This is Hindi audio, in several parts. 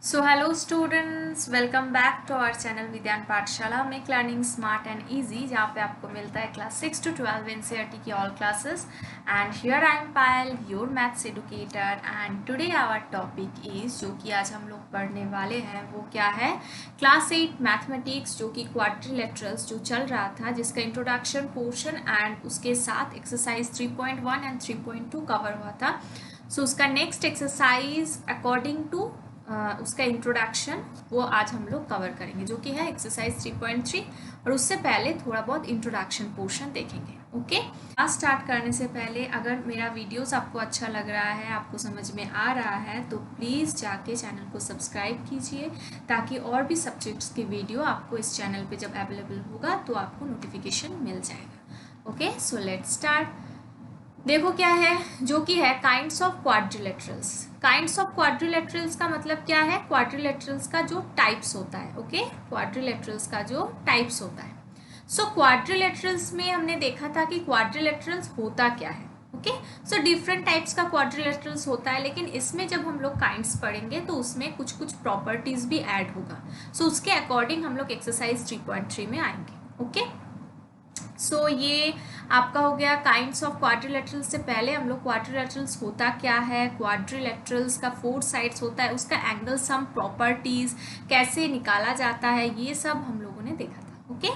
So hello students, welcome back to our channel Vigyan Pathshala make learning smart and easy, जहाँ पे आपको मिलता है क्लास 6 to 12 एनसीईआरटी की all classes. And here I am Payal, your maths educator. And today our topic is, जो कि आज हम लोग पढ़ने वाले हैं वो क्या है, क्लास 8 मैथमेटिक्स, जो कि क्वाड्रिलेटरल्स जो चल रहा था, जिसका इंट्रोडक्शन पोर्शन एंड उसके साथ एक्सरसाइज 3.1 एंड 3.2 कवर हुआ था। सो उसका नेक्स्ट एक्सरसाइज अकॉर्डिंग टू उसका इंट्रोडक्शन वो आज हम लोग कवर करेंगे, जो कि है एक्सरसाइज 3.3। और उससे पहले थोड़ा बहुत इंट्रोडक्शन पोर्शन देखेंगे। ओके, क्लास स्टार्ट करने से पहले अगर मेरा वीडियोस आपको अच्छा लग रहा है, आपको समझ में आ रहा है, तो प्लीज़ जाके चैनल को सब्सक्राइब कीजिए, ताकि और भी सब्जेक्ट्स की वीडियो आपको इस चैनल पे जब अवेलेबल होगा तो आपको नोटिफिकेशन मिल जाएगा। Okay, so let's start. देखो क्या है, जो कि है kinds of quadrilaterals. Kinds of quadrilaterals का मतलब क्या है, क्वाड्रिलेटरल्स का जो टाइप्स होता है। ओके, क्वाड्रिलेटरल्स का जो टाइप्स होता है। सो क्वाड्रिलेटरल्स में हमने देखा था कि क्वाड्रिलेटरल्स होता क्या है। ओके, सो डिफरेंट टाइप्स का क्वाड्रिलेटरल्स होता है, लेकिन इसमें जब हम लोग काइंड्स पढ़ेंगे तो उसमें कुछ कुछ प्रॉपर्टीज भी ऐड होगा। सो उसके अकॉर्डिंग हम लोग एक्सरसाइज 3.3 में आएंगे। ओके, सो ये आपका हो गया काइंड्स ऑफ क्वाड्रिलेटरल्स। से पहले हम लोग क्वाड्रिलेटरल्स होता क्या है, क्वाड्रिलेटरल्स का 4 साइड्स होता है, उसका एंगल सम प्रॉपर्टीज कैसे निकाला जाता है, ये सब हम लोगों ने देखा था। ओके,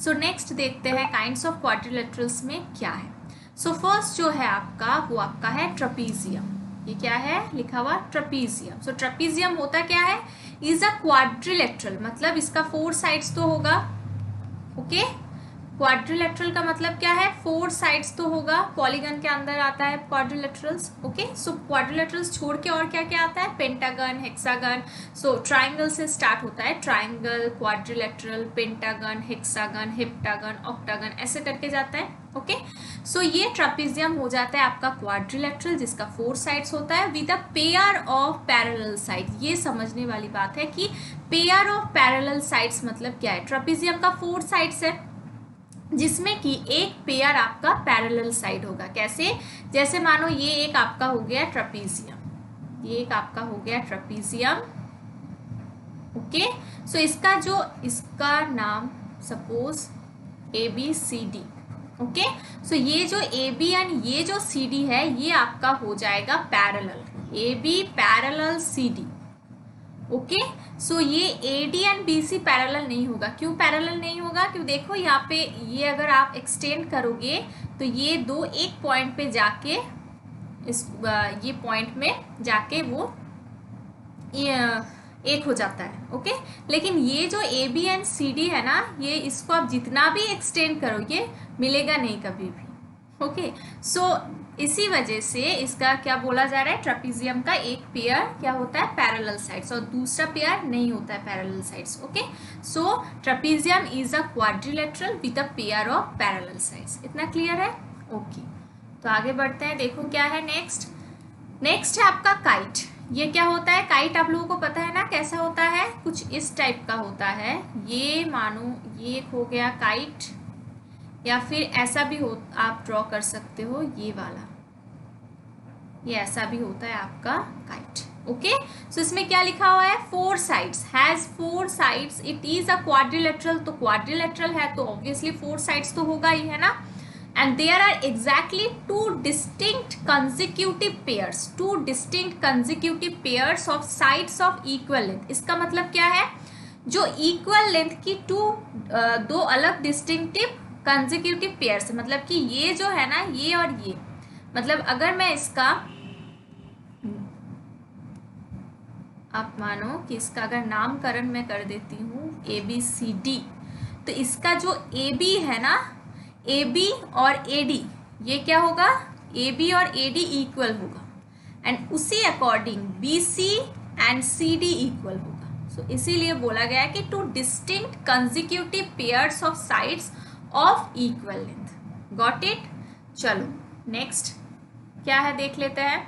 सो नेक्स्ट देखते हैं काइंड्स ऑफ क्वाड्रिलेटरल्स में क्या है। सो फर्स्ट जो है आपका, वो आपका है ट्रपीजियम। ये क्या है, लिखा हुआ ट्रपीजियम। सो ट्रपीजियम होता क्या है, इज अ क्वाड्रिलेटरल, मतलब इसका 4 साइड्स तो होगा। ओके, क्वाड्रिलेटरल का मतलब क्या है, 4 साइड्स तो होगा, पॉलीगन के अंदर आता है क्वाड्रिलेटरल्स। ओके, सो क्वाड्रिलेटरल्स छोड़ के और क्या क्या आता है, पेंटागन, हेक्सागन। सो ट्राइंगल से स्टार्ट होता है, triangle, quadrilateral, pentagon, hexagon, heptagon, octagon, ऐसे करके जाता है। ओके, सो ये ट्रपीजियम हो जाता है आपका क्वाड्रिलेटरल, जिसका 4 साइड्स होता है with a pair of parallel side. ये समझने वाली बात है कि पेयर ऑफ पैरेलल साइड्स मतलब क्या है। ट्रपीजियम का 4 साइड्स है, जिसमें कि एक पेयर आपका पैरेलल साइड होगा। कैसे, जैसे मानो ये एक आपका हो गया ट्रपीजियम, ये एक आपका हो गया ट्रपीजियम। ओके, सो इसका नाम सपोज ABCD। ओके, सो ये जो AB एंड ये जो CD है, ये आपका हो जाएगा parallel, AB parallel CD। Okay, so ये AD एंड BC पैरेलल नहीं होगा। क्यों पैरेलल नहीं होगा, क्यों देखो यहाँ पे ये अगर आप एक्सटेंड करोगे तो ये दो एक पॉइंट पे जाके ये पॉइंट में जाके वो एक हो जाता है। ओके, लेकिन ये जो AB एंड CD है ना, ये इसको आप जितना भी एक्सटेंड करो ये मिलेगा नहीं कभी भी। ओके, सो इसी वजह से इसका क्या बोला जा रहा है, ट्रपीजियम का एक पेयर क्या होता है, पैरेलल साइड्स, और दूसरा पेयर नहीं होता है parallel sides. Okay, so trapezium is a quadrilateral with a pair of parallel sides. इतना क्लियर है। ओके, तो आगे बढ़ते हैं। देखो क्या है नेक्स्ट है आपका काइट। ये क्या होता है, काइट आप लोगों को पता है ना कैसा होता है, कुछ इस टाइप का होता है। ये मानो ये हो गया काइट, या फिर ऐसा भी हो, आप ड्रॉ कर सकते हो ये वाला, ये ऐसा भी होता है आपका काइट। ओके, सो इसमें क्या लिखा हुआ है, 4 sides, has 4 sides, it is a quadrilateral. तो क्वाड्रिलेटरल है तो ऑब्वियसली 4 साइड्स तो होगा ही, है ना। And there are exactly 2 distinct consecutive pairs, 2 distinct consecutive pairs of sides of equal length. इसका मतलब क्या है, जो इक्वल लेंथ की दो अलग डिस्टिंक्टिव कंसेक्यूटिव पेयर्स, मतलब कि ये जो है ना, ये और ये, मतलब अगर मैं इसका, आप मानो कि इसका अगर नामकरण मैं कर देती हूँ ABCD, तो इसका जो AB है ना, AB और AD, ये क्या होगा, AB और AD इक्वल होगा, एंड उसी according BC and CD equal होगा। सो इसीलिए बोला गया है कि 2 distinct consecutive pairs of sides of equal length. Got it. चलो नेक्स्ट क्या है देख लेते हैं,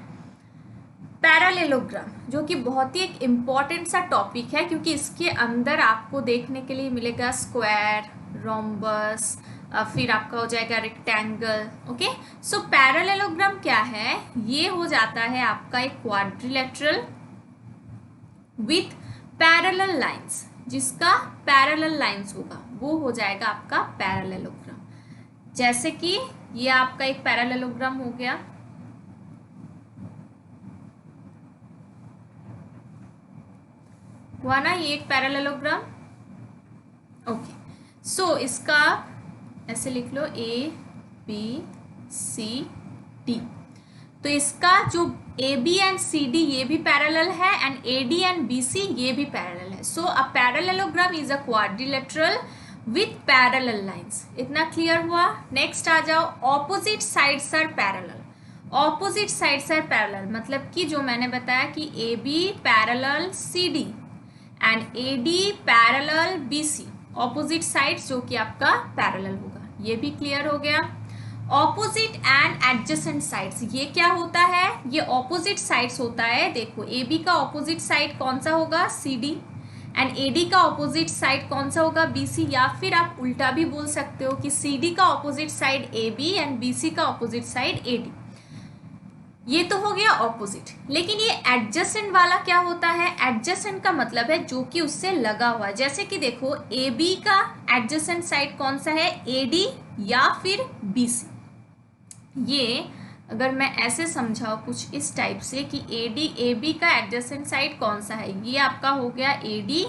पैरेललोग्राम, जो कि बहुत ही एक इम्पॉर्टेंट सा टॉपिक है, क्योंकि इसके अंदर आपको देखने के लिए मिलेगा स्क्वायर, रोम्बस, फिर आपका हो जाएगा रेक्टेंगल। ओके, सो पैरेललोग्राम क्या है, ये हो जाता है आपका एक क्वाड्रिलेटरल विथ पैरेलल लाइंस, जिसका पैरेलल लाइंस होगा वो हो जाएगा आपका पैरेललोग्राम। जैसे कि ये आपका एक पैरेललोग्राम हो गया, हुआ ना, ये एक पैरेललोग्राम। ओके, सो इसका ऐसे लिख लो ए बी सी डी। तो इसका जो A B and C D ये भी पैरेलल है and A D and B C ये भी पैरेलल है। So a parallelogram is a quadrilateral with parallel lines. इतना क्लियर हुआ। नेक्स्ट आ जाओ, opposite sides are parallel. Opposite sides are parallel मतलब कि जो मैंने बताया कि A B parallel C D and A D parallel B C, opposite sides जो कि आपका पैरेलल होगा, ये भी क्लियर हो गया। ऑपोजिट एंड एडजेसेंट साइड्स, ये क्या होता है, ये ऑपोजिट साइड्स होता है। देखो ए बी का ऑपोजिट साइड कौन सा होगा, C D, and A D का ऑपोजिट साइड कौन सा होगा, बी सी। या फिर आप उल्टा भी बोल सकते हो कि सी डी का opposite side A B and B C का ऑपोजिट साइड ए डी। ये तो हो गया ऑपोजिट। लेकिन ये एडजेसेंट वाला क्या होता है, एडजेसेंट का मतलब है जो कि उससे लगा हुआ है। जैसे कि देखो ए बी का एडजेसेंट साइड कौन सा है, ए डी या फिर बी सी। ये अगर मैं ऐसे समझाऊँ कुछ इस टाइप से कि ए बी का एडजेसेंट साइड कौन सा है, ये आपका हो गया ए डी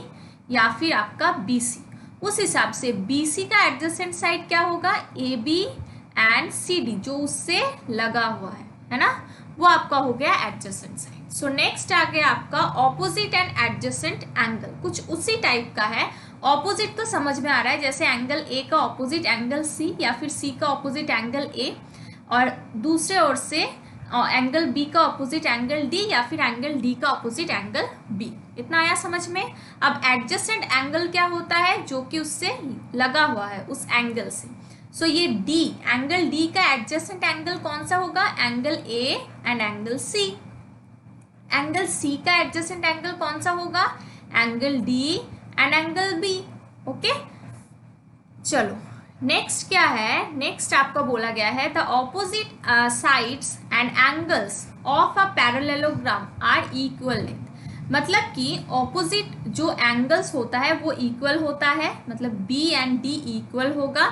या फिर आपका बी सी। उस हिसाब से बी सी का एडजेसेंट साइड क्या होगा, A B and C D, जो उससे लगा हुआ है ना, वो आपका हो गया एडजेसेंट साइड। सो नेक्स्ट आ गया आपका ऑपोजिट एंड एडजेसेंट एंगल। कुछ उसी टाइप का है। ऑपोजिट तो समझ में आ रहा है, जैसे एंगल ए का ऑपोजिट एंगल सी या फिर सी का ऑपोजिट एंगल ए, और दूसरे ओर से एंगल बी का ऑपोजिट एंगल डी या फिर एंगल डी का ऑपोजिट एंगल बी। इतना आया समझ में। अब एडजेसेंट एंगल क्या होता है, जो कि उससे लगा हुआ है उस एंगल से। सो ये डी, एंगल डी का एडजेसेंट एंगल कौन सा होगा, angle A and angle C. Angle C का एडजेसेंट एंगल कौन सा होगा, angle D and angle B. Okay, चलो नेक्स्ट क्या है, नेक्स्ट आपका बोला गया है the opposite sides and angles of a parallelogram are equal length. मतलब कि ऑपोजिट जो एंगल्स होता है वो इक्वल होता है, मतलब बी एंड डी इक्वल होगा,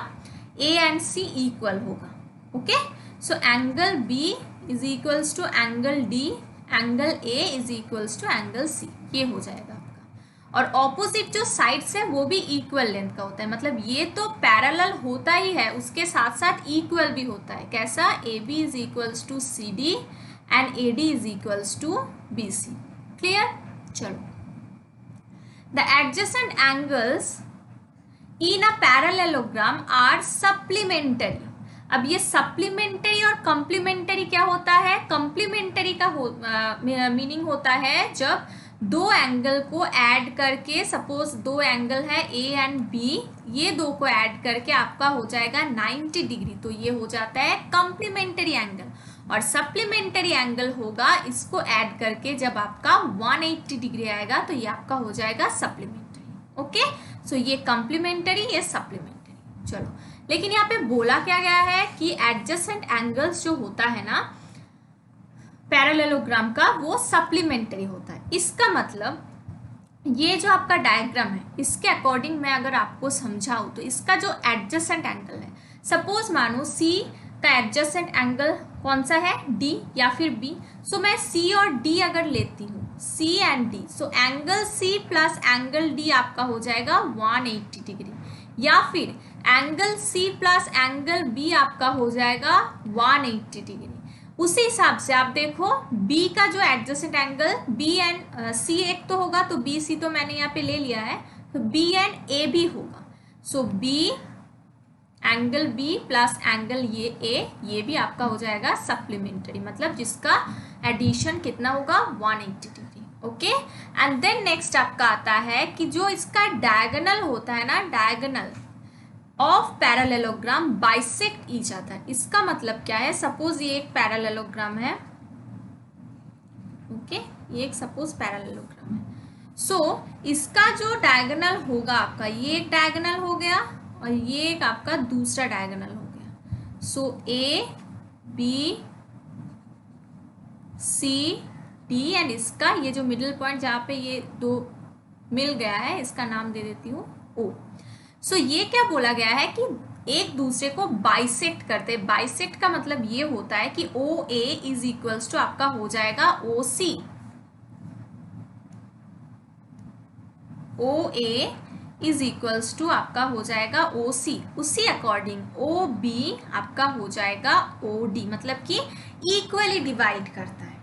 ए एंड सी इक्वल होगा। Okay, so angle B is equals to angle D, angle A is equals to angle C, ये हो जाएगा आपका। और ऑपोजिट जो साइड्स है वो भी इक्वल लेंथ का होता है, मतलब ये तो पैरेलल होता ही है, उसके साथ साथ इक्वल भी होता है। कैसा, A B is equals to C D and A D is equals to B C. Clear. चलो, the adjacent angles in a parallelogram are supplementary. अब ये सप्लीमेंटरी और कम्प्लीमेंटरी क्या होता है, कम्प्लीमेंटरी का मीनिंग होता है जब दो एंगल को ऐड करके, सपोज दो एंगल है ए एंड बी, ये दो को ऐड करके आपका हो जाएगा 90 डिग्री, तो ये हो जाता है कम्प्लीमेंटरी एंगल। और सप्लीमेंटरी एंगल होगा इसको ऐड करके जब आपका 180 डिग्री आएगा, तो ये आपका हो जाएगा सप्लीमेंटरी। ओके, सो ये कम्प्लीमेंटरी, ये सप्लीमेंटरी। चलो, लेकिन यहाँ पे बोला क्या गया है कि एडजेसेंट एंगल्स जो होता है ना पैरेललोग्राम का, वो सप्लीमेंटरी होता है। इसका मतलब ये जो आपका डायग्राम है, इसके अकॉर्डिंग मैं अगर आपको समझाऊं तो इसका जो एडजेसेंट एंगल है, सपोज मानो सी का एडजेसेंट एंगल कौन सा है, डी या फिर बी। सो मैं सी और डी अगर लेती हूँ, C and D, so angle C plus angle D आपका हो जाएगा 180 डिग्री, या फिर angle C plus angle B आपका हो जाएगा 180 डिग्री। उसी हिसाब से आप देखो B का जो adjacent angle B and C एक तो होगा, तो B C तो मैंने यहाँ पे ले लिया है, तो B एंड A भी होगा। सो B angle B plus angle ये A, ये भी आपका हो जाएगा सप्लीमेंटरी, मतलब जिसका एडिशन कितना होगा 180 degree. Okay, and then next आपका आता है कि जो इसका डायगोनल होता है ना, diagonal of parallelogram bisect each other. इसका मतलब क्या है, सपोज ये एक पैरेललोग्राम है, ओके, ये एक सपोज पैरेललोग्राम है। सो इसका जो डायगोनल होगा आपका, ये एक डायगोनल हो गया और ये एक आपका दूसरा डायगोनल हो गया। So A B C D and इसका ये जो मिडिल पॉइंट जहाँ पे ये दो मिल गया है, इसका नाम दे देती हूँ ओ। सो ये क्या बोला गया है कि एक दूसरे को बाइसेक्ट करते। बाइसेक्ट का मतलब ये होता है कि ओ ए इज इक्वल्स टू आपका हो जाएगा ओ सी। ओ ए इज इक्वल्स टू आपका हो जाएगा ओ सी। उसी अकॉर्डिंग ओ बी आपका हो जाएगा ओ डी, मतलब कि इक्वली डिवाइड करता है।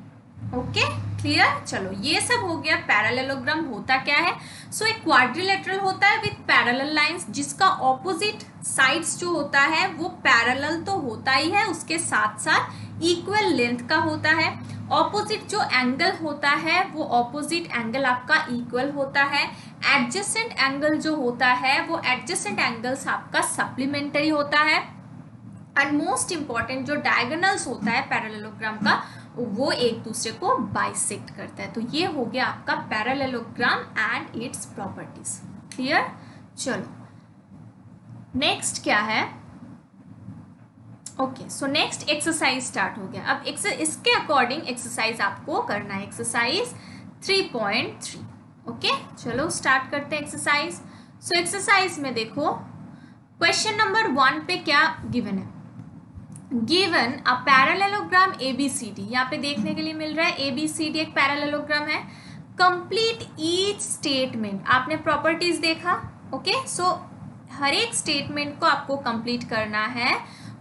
Okay clear. चलो ये सब हो गया। पैरेललोग्राम होता क्या है? सो एक क्वाड्रिलेटरल होता है विथ पैरेलल लाइंस, जिसका ऑपोजिट साइड्स जो होता है वो पैरेलल तो होता ही है, उसके साथ साथ इक्वल लेंथ का होता है। ऑपोजिट जो एंगल होता है वो ऑपोजिट एंगल आपका इक्वल होता है। एडजेसेंट एंगल जो होता है वो एडजेसेंट एंगल्स आपका सप्लीमेंटरी होता है। एंड मोस्ट इंपॉर्टेंट जो डायगोनल्स होता है पैरेललोग्राम का, वो एक दूसरे को बाइसेक्ट करता है। तो ये हो गया आपका parallelogram and its properties. Clear. चलो नेक्स्ट क्या है? Okay so next exercise start हो गया। अब इसके अकॉर्डिंग एक्सरसाइज आपको करना है, एक्सरसाइज 3.3। ओके चलो स्टार्ट करते हैं एक्सरसाइज। सो एक्सरसाइज में देखो क्वेश्चन नंबर 1 पे क्या गिवन है। गिवन अ पैरेललोग्राम ABCD, यहाँ पे देखने के लिए मिल रहा है ABCD एक पैरेललोग्राम है। कंप्लीट ईच स्टेटमेंट, आपने प्रॉपर्टीज देखा। ओके सो हर एक स्टेटमेंट को आपको कंप्लीट करना है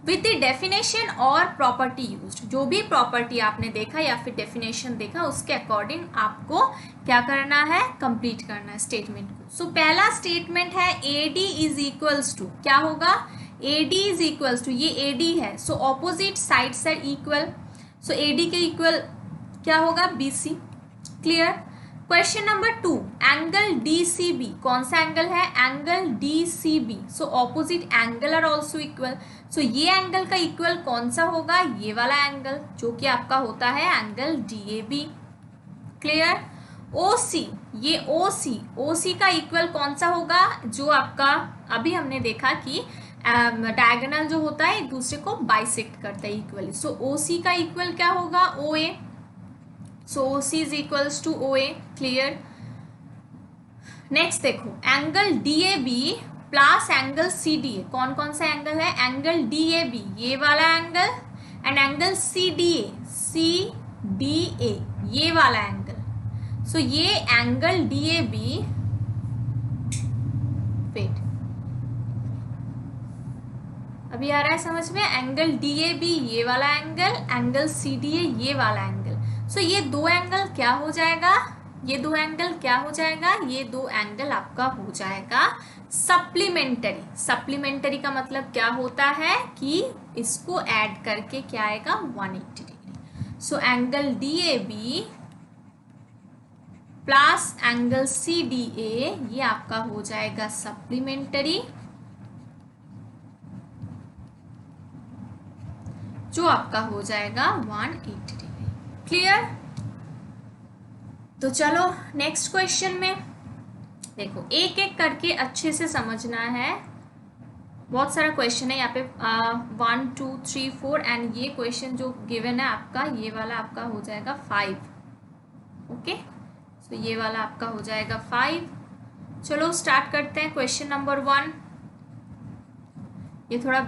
विद द डेफिनेशन और प्रॉपर्टी यूज्ड। जो भी प्रॉपर्टी आपने देखा या फिर डेफिनेशन देखा उसके अकॉर्डिंग आपको क्या करना है, कंप्लीट करना है स्टेटमेंट को। सो पहला स्टेटमेंट है AD इज इक्वल्स टू, क्या होगा? AD इज इक्वल्स टू, ये AD है, so opposite sides are equal, so AD के इक्वल क्या होगा? BC। Clear. Question number 2, angle DCB, कौन सा एंगल है? Angle DCB, so opposite angle are also equal, so ये एंगल का इक्वल कौन सा होगा? ये वाला एंगल जो कि आपका होता है एंगल DAB। क्लियर। OC, ये OC का इक्वल कौन सा होगा? जो आपका अभी हमने देखा कि डायगोनल जो होता है एक दूसरे को बाइसेक्ट करता है इक्वली, सो OC का इक्वल क्या होगा? OA, so OC is equals to OA। Clear. Next देखो angle DAB plus angle CDA, कौन कौन सा एंगल है? एंगल DAB ये वाला एंगल, एंड एंगल CDA ये वाला एंगल। सो ये एंगल DAB, वेट अभी आ रहा है समझ में? एंगल DAB ये वाला एंगल, एंगल CDA ये वाला एंगल। सो ये दो एंगल क्या हो जाएगा? ये दो एंगल क्या हो जाएगा? ये दो एंगल आपका हो जाएगा सप्लीमेंटरी। सप्लीमेंटरी का मतलब क्या होता है कि इसको ऐड करके क्या आएगा? 180 degree. So angle DAB plus angle CDA ये आपका हो जाएगा सप्लीमेंटरी, जो आपका हो जाएगा 180 डिग्री। क्लियर। तो चलो नेक्स्ट क्वेश्चन में देखो, एक एक करके अच्छे से समझना है। बहुत सारा क्वेश्चन है यहाँ पे 1 2 3 4, एंड ये क्वेश्चन जो गिवन है आपका ये वाला आपका हो जाएगा 5। ओके सो ये वाला आपका हो जाएगा 5। चलो स्टार्ट करते हैं क्वेश्चन नंबर 1। ये थोड़ा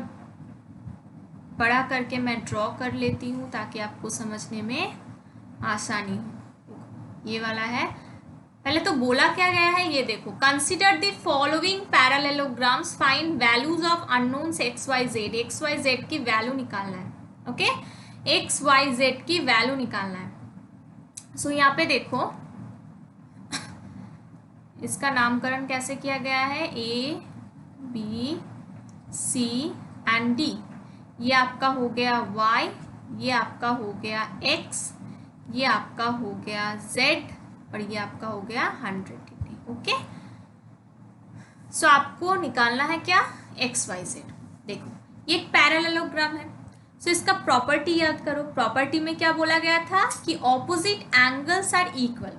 बड़ा करके मैं ड्रॉ कर लेती हूँ ताकि आपको समझने में आसानी हो। ये वाला है, पहले तो बोला क्या गया है ये देखो, consider the following parallelograms, find values of unknowns XY Z की वैल्यू निकालना है। ओके XY Z की वैल्यू निकालना है। सो यहाँ पे देखो इसका नामकरण कैसे किया गया है? A B C and D। ये आपका हो गया Y, ये आपका हो गया X, ये आपका हो गया Z, और ये आपका हो गया 100 डिग्री। ओके सो आपको निकालना है क्या? XYZ। देखो ये एक पैरेललोग्राम है, सो इसका प्रॉपर्टी याद करो। प्रॉपर्टी में क्या बोला गया था कि opposite angles are equal.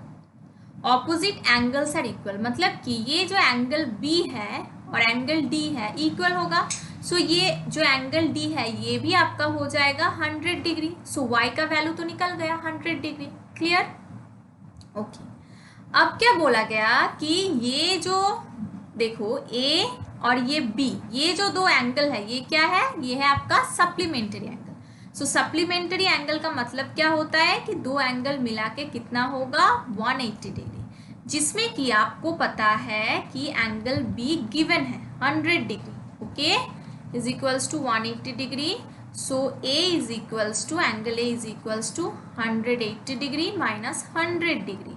Opposite angles are equal मतलब कि ये जो एंगल B है और एंगल D है इक्वल होगा। सो ये जो एंगल D है ये भी आपका हो जाएगा 100 डिग्री। सो Y का वैल्यू तो निकल गया 100 डिग्री। क्लियर। ओके अब क्या बोला गया कि ये जो देखो ए और ये बी, ये जो दो एंगल है ये क्या है, ये है आपका सप्लीमेंट्री एंगल। सो सप्लीमेंट्री एंगल का मतलब क्या होता है कि दो एंगल मिला के कितना होगा 180 डिग्री, जिसमें कि आपको पता है कि एंगल बी गिवन है 100 degree, okay, is equals to 180 degree. So A is equals to angle A is equals to 180 degree minus 100 degree,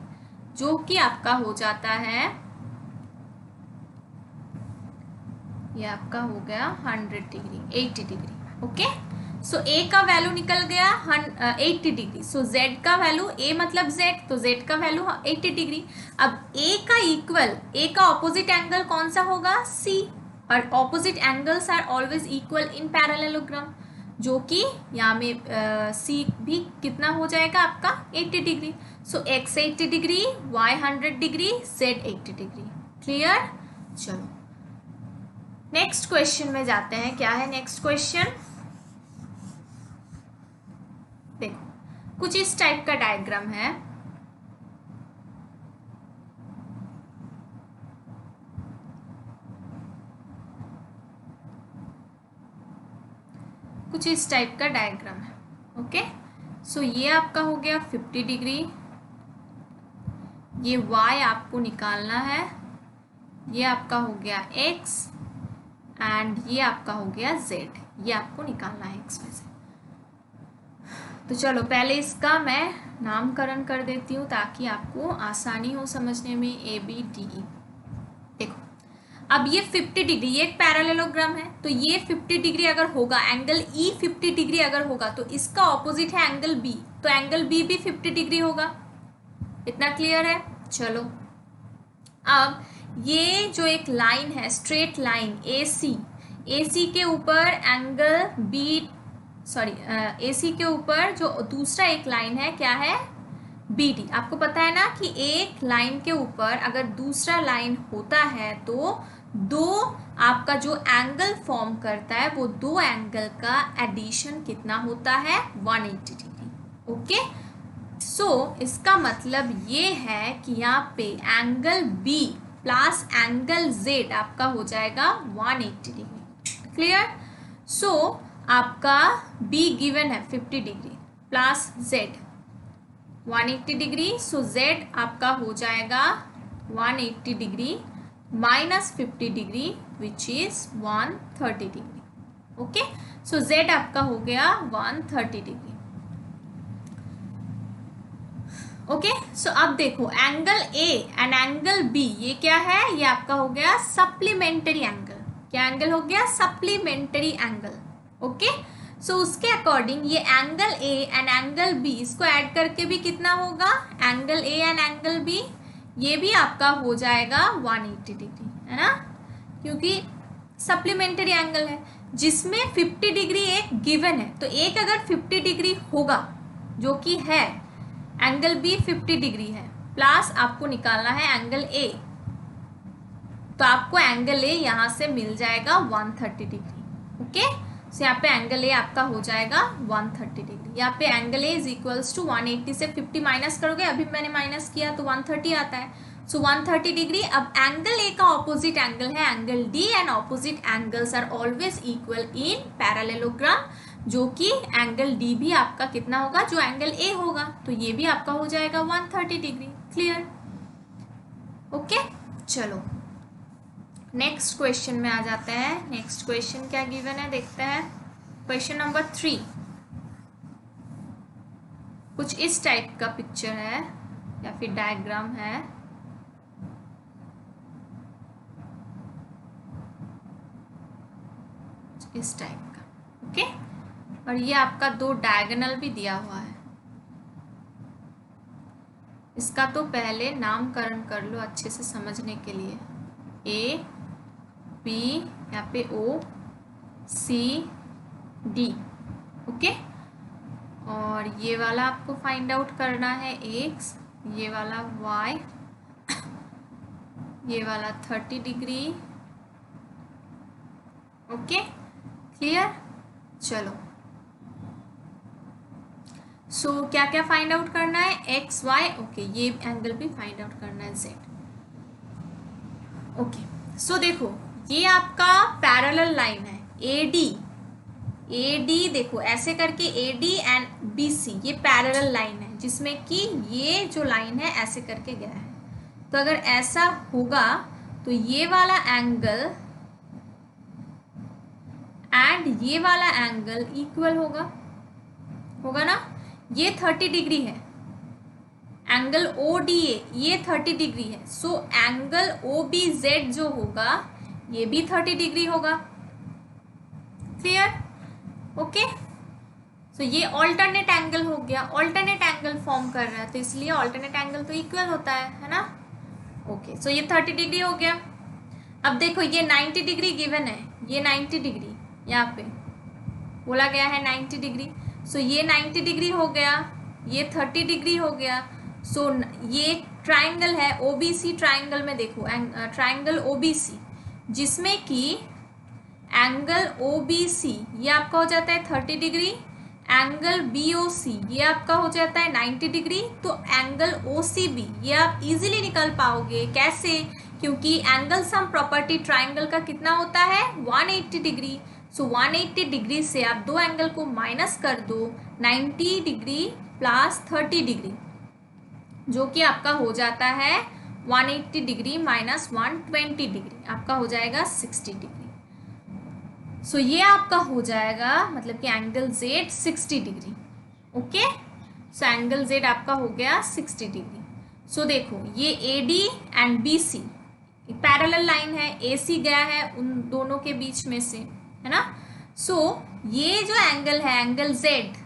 जो कि आपका हो जाता है, ये आपका हो गया 100 डिग्री 80 डिग्री, ओके। सो ए का वैल्यू निकल गया 80 डिग्री। सो जेड का वैल्यू, ए मतलब जेड, तो जेड का वैल्यू 80 डिग्री। अब ए का इक्वल, ए का ऑपोजिट एंगल कौन सा होगा, सी, और opposite angles are always equal in parallelogram, जो कि यहाँ में सी भी कितना हो जाएगा आपका 80 degree. So x 80 degree, y 100 degree, z 80 degree. Clear? चलो नेक्स्ट क्वेश्चन में जाते हैं। क्या है नेक्स्ट क्वेश्चन, देखो कुछ इस टाइप का डायग्राम है, कुछ इस टाइप का डायग्राम है, ओके। सो ये आपका हो गया 50 डिग्री, ये y आपको निकालना है, ये आपका हो गया x एंड ये आपका हो गया z, ये आपको निकालना है x में से। तो चलो पहले इसका मैं नामकरण कर देती हूँ ताकि आपको आसानी हो समझने में। ए बी डी ई, देखो अब ये 50 डिग्री, ये एक पैरेललोग्राम है, तो ये 50 डिग्री अगर होगा, एंगल ई 50 डिग्री अगर होगा तो इसका ऑपोजिट है एंगल बी, तो एंगल बी भी 50 डिग्री होगा। इतना क्लियर है? चलो अब ये जो एक लाइन है, स्ट्रेट लाइन ए सी के ऊपर एंगल बी, सॉरी ए सी के ऊपर जो दूसरा एक लाइन है क्या है, बी डी। आपको पता है ना कि एक लाइन के ऊपर अगर दूसरा लाइन होता है तो दो आपका जो एंगल फॉर्म करता है वो दो एंगल का एडिशन कितना होता है 180 डिग्री, ओके। सो इसका मतलब ये है कि यहाँ पे angle B plus angle Z आपका हो जाएगा 180 डिग्री। क्लियर? सो आपका बी गिवन है 50 degree plus Z 180 degree, so Z आपका हो जाएगा 180 degree minus 50 degree which is 130 degree, okay. So Z आपका हो गया 130 डिग्री, ओके। सो अब देखो angle A and angle B, ये क्या है, ये आपका हो गया सप्लीमेंट्री एंगल। क्या एंगल हो गया? Supplementary angle, okay. सो उसके अकॉर्डिंग ये angle A and angle B, इसको ऐड करके भी कितना होगा, angle A and angle B, ये भी आपका हो जाएगा 180 डिग्री, है ना, क्योंकि सप्लीमेंट्री एंगल है जिसमें 50 डिग्री एक गिवन है। तो एक अगर 50 डिग्री होगा, जो कि है एंगल बी 50 डिग्री है, प्लस आपको निकालना है एंगल ए, तो आपको एंगल ए यहां से मिल जाएगा 130 डिग्री, ओके। सो यहाँ पे एंगल ए आपका हो जाएगा 130 डिग्री। यहाँ पे angle A is equals to 180 से 50 माइनस करोगे, अभी मैंने माइनस किया तो 130 आता है, सो 130 डिग्री। अब एंगल ए का ऑपोजिट एंगल है angle D and opposite angles are always equal in parallelogram, जो कि एंगल डी भी आपका कितना होगा, जो एंगल ए होगा, तो ये भी आपका हो जाएगा 130 डिग्री। क्लियर? ओके। चलो नेक्स्ट क्वेश्चन में आ जाते हैं। नेक्स्ट क्वेश्चन क्या गिवन है देखते हैं। क्वेश्चन नंबर 3 कुछ इस टाइप का पिक्चर है या फिर डायग्राम है, इस टाइप का, ओके। और ये आपका दो डायगोनल भी दिया हुआ है, इसका तो पहले नामकरण कर लो अच्छे से समझने के लिए। ए बी, यहाँ पे ओ सी डी, ओके। और ये वाला आपको फाइंड आउट करना है एक्स, ये वाला वाई, ये वाला 30 डिग्री, ओके। क्लियर? चलो सो क्या क्या फाइंड आउट करना है, एक्स वाई, ओके, ये एंगल भी फाइंड आउट करना है, जेड। ओके, सो देखो ये आपका पैरेलल लाइन है एडी, एडी देखो ऐसे करके एडी एंड बीसी ये पैरेलल लाइन है, जिसमें कि ये जो लाइन है ऐसे करके गया है। तो अगर ऐसा होगा तो ये वाला एंगल एंड ये वाला एंगल इक्वल होगा, होगा ना। ये 30 डिग्री है, एंगल ओ डी ए ये 30 डिग्री है। So angle O B Z जो होगा ये भी 30 डिग्री होगा। क्लियर? ओके, सो ये ऑल्टरनेट एंगल हो गया, ऑल्टरनेट एंगल फॉर्म कर रहा है तो इसलिए ऑल्टरनेट एंगल तो इक्वल होता है ना। ओके, सो ये 30 डिग्री हो गया। अब देखो ये 90 डिग्री गिवन है, ये 90 डिग्री यहाँ पे बोला गया है 90 डिग्री। सो ये 90 डिग्री हो गया, ये 30 डिग्री हो गया। सो ये ट्राइंगल है ओबीसी, ट्राइंगल में देखो ट्राइंगल ओबीसी जिसमें कि एंगल ओबीसी ये आपका हो जाता है 30 डिग्री, एंगल बीओसी ये आपका हो जाता है 90 डिग्री। तो एंगल ओसीबी ये आप इजीली निकल पाओगे, कैसे? क्योंकि एंगल सम प्रॉपर्टी ट्राइंगल का कितना होता है 180 डिग्री। सो 180 डिग्री से आप दो एंगल को माइनस कर दो, 90 डिग्री प्लस 30 डिग्री जो कि आपका हो जाता है 180 डिग्री माइनस 120 डिग्री, आपका हो जाएगा 60 डिग्री। सो ये आपका हो जाएगा मतलब कि angle Z 60 degree. Okay, so angle Z आपका हो गया 60 डिग्री। सो देखो ये A D and B C parallel line है, ए सी गया है उन दोनों के बीच में से, है ना। सो ये जो एंगल है एंगल जेड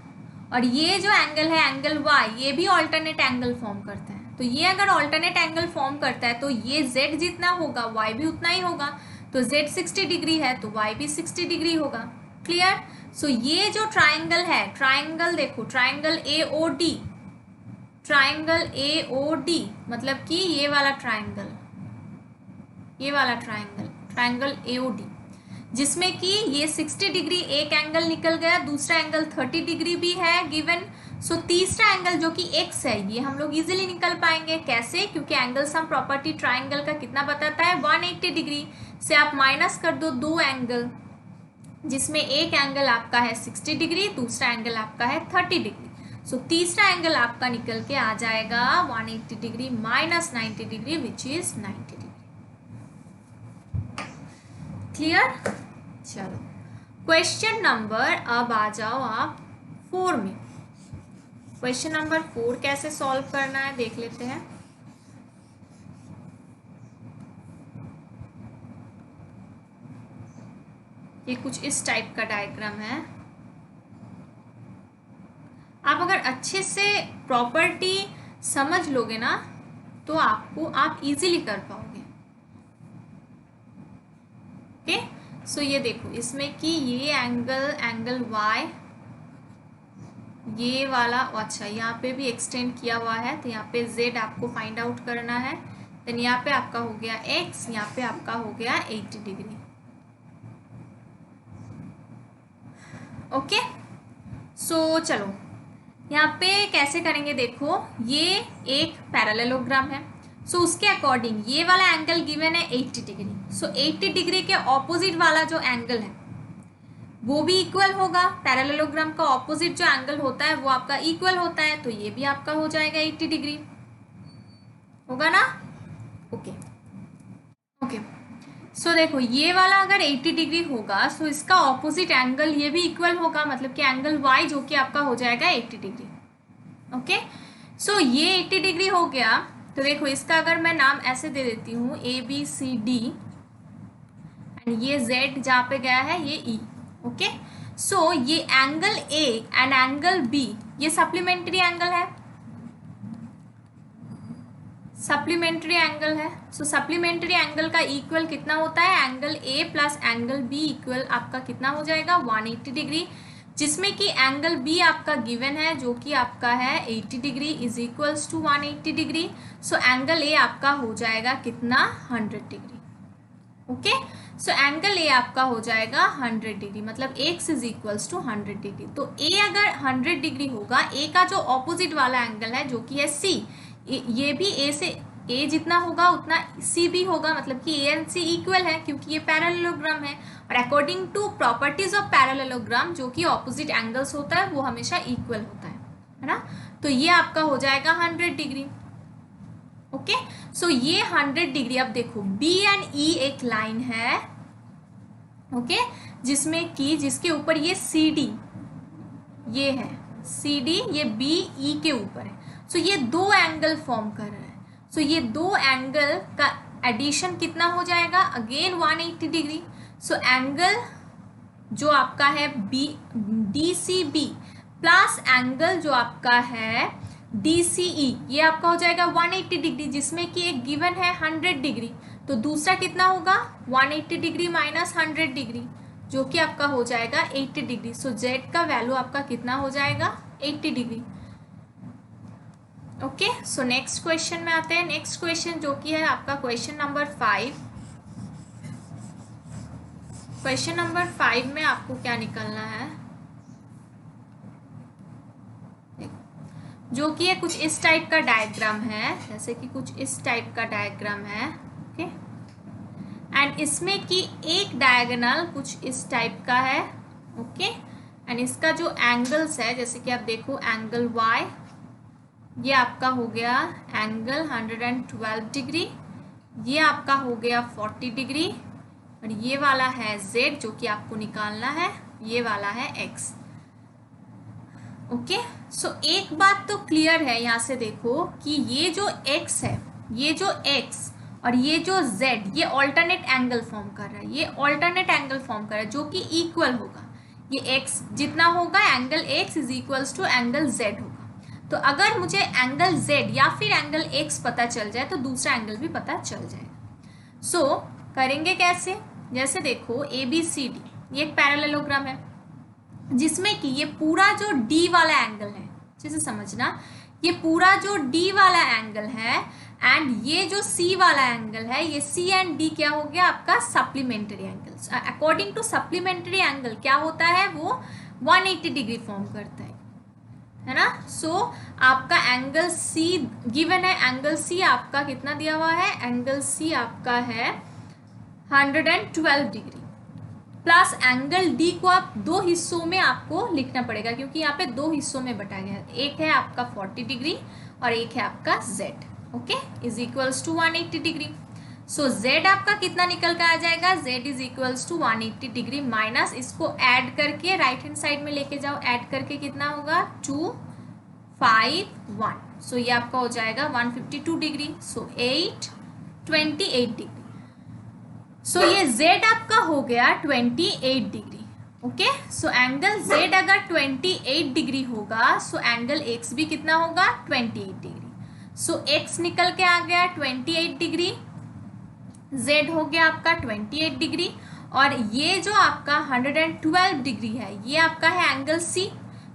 और ये जो एंगल है एंगल वाई ये भी ऑल्टरनेट एंगल फॉर्म करता है। तो ये अगर ऑल्टरनेट एंगल फॉर्म करता है तो ये जेड जितना होगा वाई भी उतना ही होगा। तो जेड 60 डिग्री है तो वाई भी 60 डिग्री होगा। क्लियर? सो ये जो ट्राइंगल है, ट्राइंगल देखो triangle A O D, triangle A O D मतलब कि ये वाला ट्राइंगल, ये वाला triangle triangle A O D जिसमें कि ये 60 डिग्री एक एंगल निकल गया, दूसरा एंगल 30 डिग्री भी है गिवन। सो तीसरा एंगल जो कि एक्स है ये हम लोग इजीली निकल पाएंगे, कैसे? क्योंकि एंगल सम प्रॉपर्टी ट्राइंगल का कितना बताता है 180 डिग्री से आप माइनस कर दो दो एंगल, जिसमें एक एंगल आपका है 60 डिग्री, दूसरा एंगल आपका है 30 डिग्री। सो तीसरा एंगल आपका निकल के आ जाएगा 180 degree minus 90 degree which is 90 degree. Clear? चलो क्वेश्चन नंबर, अब आ जाओ आप 4 में। क्वेश्चन नंबर 4 कैसे सॉल्व करना है देख लेते हैं। ये कुछ इस टाइप का डायग्राम है। आप अगर अच्छे से प्रॉपर्टी समझ लोगे ना तो आप इजीली कर पाओगे। ओके, सो ये देखो इसमें कि ये एंगल y ये वाला, अच्छा यहाँ पे भी एक्सटेंड किया हुआ है तो यहाँ पे z आपको फाइंड आउट करना है। देन यहाँ पे आपका हो गया x, यहाँ पे आपका हो गया 80 डिग्री। ओके, सो चलो यहाँ पे कैसे करेंगे देखो, ये एक पैरेललोग्राम है। सो उसके अकॉर्डिंग ये वाला एंगल गिवन है 80 डिग्री। सो 80 डिग्री के ऑपोजिट वाला जो एंगल है वो भी इक्वल होगा। पैरेललोग्राम का ऑपोजिट जो एंगल होता है वो आपका इक्वल होता है, तो ये भी आपका हो जाएगा 80 डिग्री, होगा ना। ओके ओके, सो देखो ये वाला अगर 80 डिग्री होगा सो इसका ऑपोजिट एंगल ये भी इक्वल होगा, मतलब कि एंगल y जो कि आपका हो जाएगा 80 डिग्री। ओके, सो ये 80 डिग्री हो गया। तो देखो इसका अगर मैं नाम ऐसे दे देती हूँ ABCD एंड ये Z जहाँ पे गया है ये E। ओके, सो ये angle A and angle B ये सप्लीमेंट्री एंगल है, सप्लीमेंट्री एंगल है। सो सप्लीमेंट्री एंगल का इक्वल कितना होता है, angle A plus angle B equal आपका कितना हो जाएगा 180 डिग्री, जिसमें कि एंगल B आपका गिवन है जो कि आपका है 80 degree is equals to 180 degree. So angle A आपका हो जाएगा कितना 100 degree. Okay. So angle A आपका हो जाएगा 100 डिग्री, मतलब x is equals to 100 degree. तो ए अगर 100 डिग्री होगा, ए का जो ऑपोजिट वाला एंगल है जो कि है c, ये भी ए से ए जितना होगा उतना सी भी होगा, मतलब कि ए एंड सी इक्वल है क्योंकि ये पैरेललोग्राम है। और according to properties of parallelogram जो कि ऑपोजिट एंगल्स होता है वो हमेशा इक्वल होता है ना। तो ये आपका हो जाएगा 100 डिग्री। ओके, सो ये 100 डिग्री। अब देखो बी एंड ई एक लाइन है, ओके, जिसमें कि जिसके ऊपर ये सी डी, ये है सी डी, ये बी ई के ऊपर है। सो ये दो एंगल फॉर्म कर रहे हैं। सो ये दो एंगल का एडिशन कितना हो जाएगा, अगेन 180 डिग्री। सो एंगल जो आपका है B D C B plus angle जो आपका है डी सी ई, ये आपका हो जाएगा 180 डिग्री, जिसमें कि एक गिवन है 100 डिग्री। तो दूसरा कितना होगा 180 डिग्री माइनस 100 डिग्री, जो कि आपका हो जाएगा 80 डिग्री। सो जेड का वैल्यू आपका कितना हो जाएगा 80 degree. Okay, so next question में आते हैं। नेक्स्ट क्वेश्चन जो कि है आपका क्वेश्चन नंबर 5। क्वेश्चन नंबर 5 में आपको क्या निकलना है, जो कि है कुछ इस टाइप का डायग्राम है, जैसे कि कुछ इस टाइप का डायग्राम है। ओके, एंड इसमें कि एक डायगोनल कुछ इस टाइप का है। ओके, एंड इसका जो एंगल्स है, जैसे कि आप देखो एंगल y, ये आपका हो गया एंगल 112 डिग्री, ये आपका हो गया 40 डिग्री, और ये वाला है z जो कि आपको निकालना है, ये वाला है x। ओके, सो एक बात तो क्लियर है यहाँ से देखो कि ये जो x है, ये जो x और ये जो z, ये ऑल्टरनेट एंगल फॉर्म कर रहा है, ये ऑल्टरनेट एंगल फॉर्म कर रहा है जो कि इक्वल होगा। ये x जितना होगा angle x is equals to angle z होगा। तो अगर मुझे एंगल z या फिर एंगल x पता चल जाए तो दूसरा एंगल भी पता चल जाएगा। सो करेंगे कैसे, जैसे देखो ए बी सी डी, ये एक पैरेललोग्राम है जिसमें कि ये पूरा जो D वाला एंगल है, जैसे समझना, ये पूरा जो D वाला एंगल है एंड ये जो C वाला एंगल है, ये C एंड D क्या हो गया आपका supplementary angle. According to supplementary angle क्या होता है, वो 180 डिग्री फॉर्म करता है ना। सो आपका एंगल C गिवन है, एंगल C आपका कितना दिया हुआ है, एंगल C आपका है 112 डिग्री, प्लस एंगल डी को आप दो हिस्सों में आपको लिखना पड़ेगा क्योंकि यहाँ पे दो हिस्सों में बटाया गया है, एक है आपका 40 डिग्री और एक है आपका z। ओके, is equals to 180 degree. So z आपका कितना निकल कर आ जाएगा, z is equals to 180 degree minus इसको ऐड करके राइट हैंड साइड में लेके जाओ, ऐड करके कितना होगा 251। सो ये आपका हो जाएगा 152 डिग्री। सो 28 डिग्री। सो ये z आपका हो गया 28 degree. Okay, so angle z अगर 28 डिग्री होगा, सो एंगल x भी कितना होगा 28 डिग्री। सो x निकल के आ गया 28 डिग्री, z हो गया आपका 28 डिग्री, और ये जो आपका 112 डिग्री है ये आपका है angle c।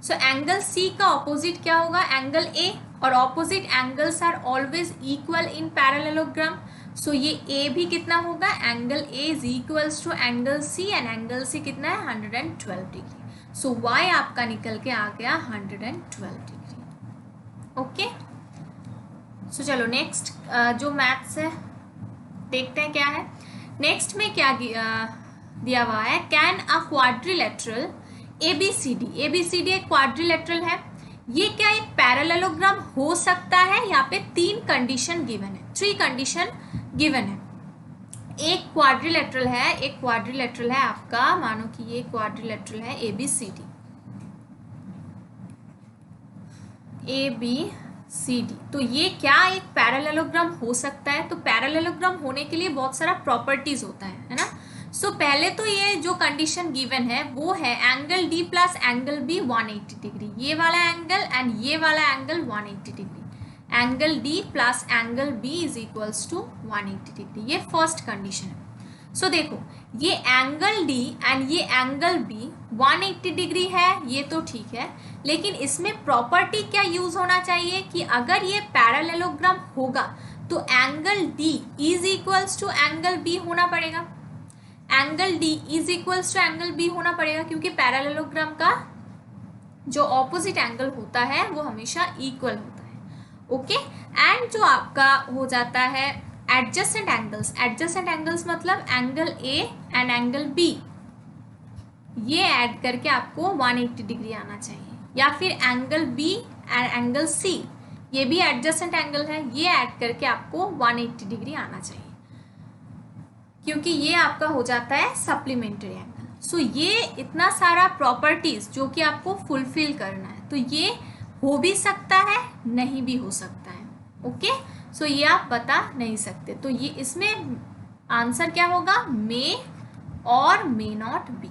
So angle c का ऑपोजिट क्या होगा, एंगल a, और opposite angles are always equal in parallelogram. So ये a भी कितना होगा, angle a is equals to angle c, and angle c कितना है 112 डिग्री। सो y आपका निकल के आ गया 112 डिग्री। ओके, सो चलो नेक्स्ट जो मैथ्स है देखते हैं क्या है। नेक्स्ट में क्या दिया हुआ है, can a quadrilateral ABCD, ABCD एक क्वाड्रिलेटरल है, ये क्या एक पैरेललोग्राम हो सकता है। यहाँ पे 3 कंडीशन गिवन है, 3 कंडीशन गिवन है। एक क्वाड्रिलेटरल है, एक क्वाड्रिलेटरल है आपका, मानो कि ये क्वाड्रिलेटरल है ABCD, ABCD। तो ये क्या एक पैरेललोग्राम हो सकता है। तो पैरेललोग्राम होने के लिए बहुत सारा प्रॉपर्टीज होता है ना। सो पहले तो ये जो कंडीशन गिवन है वो है angle D plus angle B 180 degree, ये वाला एंगल एंड ये वाला angle 180 degree, angle D plus angle B is equals to 180 degree, ये फर्स्ट कंडीशन है। सो देखो ये एंगल D एंड ये एंगल B 180 डिग्री है, ये तो ठीक है, लेकिन इसमें प्रॉपर्टी क्या यूज होना चाहिए कि अगर ये पैरेललोग्राम होगा तो angle D is equals to angle B होना पड़ेगा। Angle D is equals to angle B होना पड़ेगा, क्योंकि पैरेललोग्राम का जो ऑपोजिट एंगल होता है वो हमेशा इक्वल होता है। ओके, एंड जो आपका हो जाता है एडजेसेंट एंगल्स, एडजेसेंट एंगल्स मतलब angle A and angle B, ये ऐड करके आपको 180 डिग्री आना चाहिए, या फिर angle B and angle C, ये भी एडजेसेंट एंगल है, ये ऐड करके आपको 180 डिग्री आना चाहिए, क्योंकि ये आपका हो जाता है सप्लीमेंट्री एंगल। सो ये इतना सारा प्रॉपर्टीज जो कि आपको फुलफिल करना है, तो ये हो भी सकता है, नहीं भी हो सकता है। ओके, सो ये आप बता नहीं सकते, तो ये इसमें आंसर क्या होगा, मे और मे नॉट बी,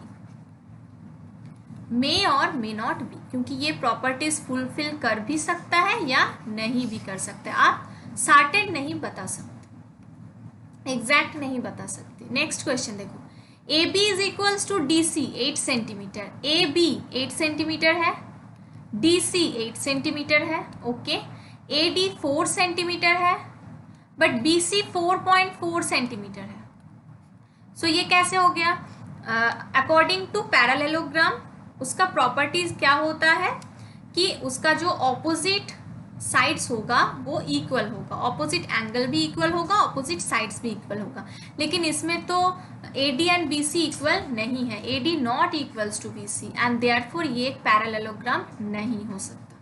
मे और मे नॉट बी, क्योंकि ये प्रॉपर्टीज फुलफिल कर भी सकता है या नहीं भी कर सकता है। आप सर्टेन नहीं बता सकते, एग्जैक्ट नहीं बता सकते। नेक्स्ट क्वेश्चन देखो, A B is equals to D C 8 centimetre, A B 8 centimetre है, डी सी 8 सेंटीमीटर है, ओके, ए डी 4 सेंटीमीटर है, बट बी सी 4.4 सेंटीमीटर है। सो ये कैसे हो गया, अकॉर्डिंग टू पैरेललोग्राम उसका प्रॉपर्टीज क्या होता है कि उसका जो ऑपोजिट साइड्स होगा वो इक्वल होगा, ऑपोजिट एंगल भी इक्वल होगा, ऑपोजिट साइड्स भी इक्वल होगा, लेकिन इसमें तो A D and B C equal नहीं है, A D not equals to B C, and therefore ये एक पैरेललोग्राम नहीं हो सकता।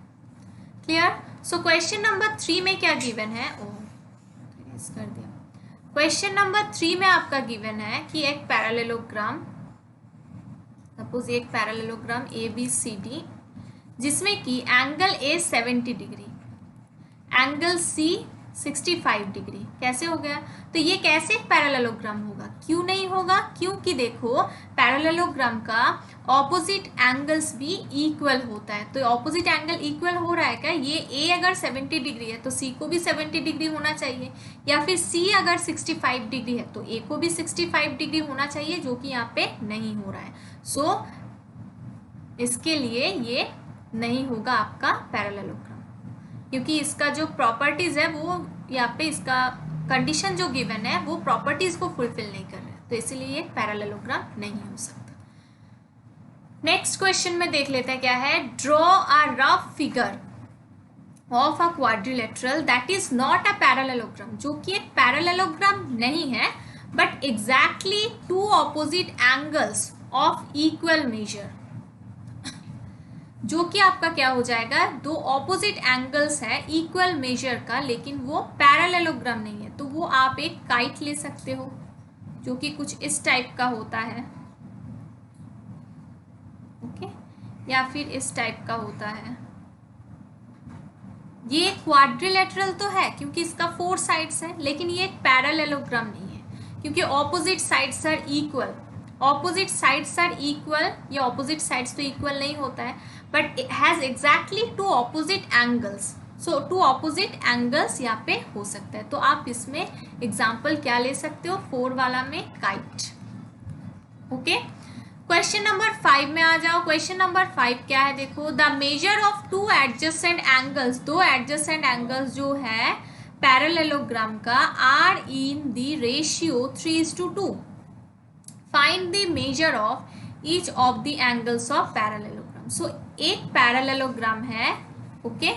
क्लियर। सो क्वेश्चन नंबर 3 में क्या गिवन है, कर दिया, क्वेश्चन नंबर 3 में आपका गिवन है कि एक पैरेललोग्राम, सपोज एक parallelogram A B C D, जिसमें कि angle A 70 degree, angle C 65 degree, कैसे हो गया, तो ये कैसे एक पैरेललोग्राम होगा, क्यों नहीं होगा, क्योंकि देखो पैरेललोग्राम का ऑपोजिट एंगल्स भी इक्वल होता है, तो ऑपोजिट एंगल इक्वल हो रहा है क्या, ये ए अगर 70 डिग्री है तो सी को भी 70 डिग्री होना चाहिए, या फिर सी अगर 65 डिग्री है तो ए को भी 65 डिग्री होना चाहिए, जो कि यहाँ पे नहीं हो रहा है। सो इसके लिए ये नहीं होगा आपका पैरेललोग्राम, क्योंकि इसका जो प्रॉपर्टीज है वो यहाँ पे इसका कंडीशन जो गिवन है वो प्रॉपर्टीज को फुलफिल नहीं कर रहे, तो इसीलिए पैरेललोग्राम नहीं हो सकता। नेक्स्ट क्वेश्चन में देख लेते हैं क्या है, draw a rough figure of a quadrilateral that is not a parallelogram, जो कि एक पैरेललोग्राम नहीं है, but exactly two opposite angles of equal measure, जो कि आपका क्या हो जाएगा, दो ऑपोजिट एंगल्स है इक्वल मेजर का, लेकिन वो पैरेललोग्राम नहीं है, तो वो आप एक काइट ले सकते हो जो कि कुछ इस टाइप का होता है, ओके, या फिर इस टाइप का होता है। ये क्वाड्रिलेटरल तो है क्योंकि इसका 4 साइड्स है, लेकिन ये एक पैरेललोग्राम नहीं है, क्योंकि opposite sides are equal, opposite sides are equal, ये ऑपोजिट साइड्स तो इक्वल नहीं होता है, but it has exactly 2 opposite angles, so 2 opposite angles यहाँ पे हो सकता है। तो आप इसमें एग्जाम्पल क्या ले सकते हो, 4 वाला में काइट। ओके, क्वेश्चन नंबर 5 में आ जाओ। क्वेश्चन नंबर 5 क्या है, देखो, the measure of 2 adjacent angles, 2 adjacent angles जो है पैरेललोग्राम का are in the ratio 3:2, find the measure of each of the angles of parallelogram. So एक पैरेललोग्राम है, ओके,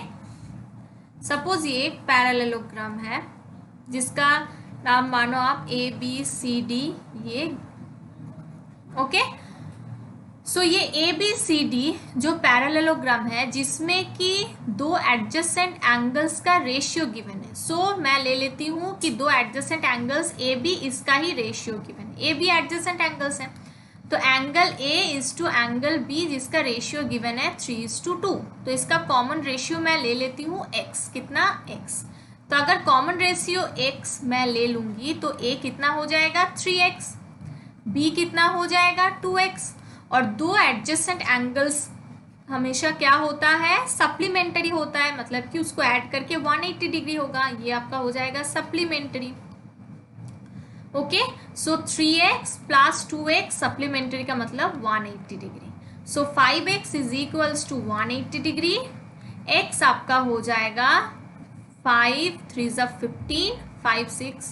सपोज ये एक पैरेललोग्राम है जिसका नाम मानो आप ए बी सी डी, ये ओके, सो ये ए बी सी डी जो पैरेललोग्राम है जिसमें कि 2 एडजेसेंट एंगल्स का रेशियो गिवन है। सो मैं ले लेती हूँ कि 2 एडजेसेंट एंगल्स ए बी, इसका ही रेशियो गिवन है, ए बी एडजेसेंट एंगल्स हैं, तो angle A is to angle B जिसका रेशियो गिवन है 3:2, तो इसका कॉमन रेशियो मैं ले लेती हूँ x, कितना x, तो अगर कॉमन रेशियो x मैं ले लूँगी तो a कितना हो जाएगा 3x, b कितना हो जाएगा 2x, और 2 एडजेसेंट एंगल्स हमेशा क्या होता है, सप्लीमेंटरी होता है, मतलब कि उसको ऐड करके 180 डिग्री होगा, ये आपका हो जाएगा supplementary. Okay, so 3x plus 2x supplementary का मतलब 180 degree, so 5x is equals to 180 degree, x आपका हो जाएगा 5 3 15 5 6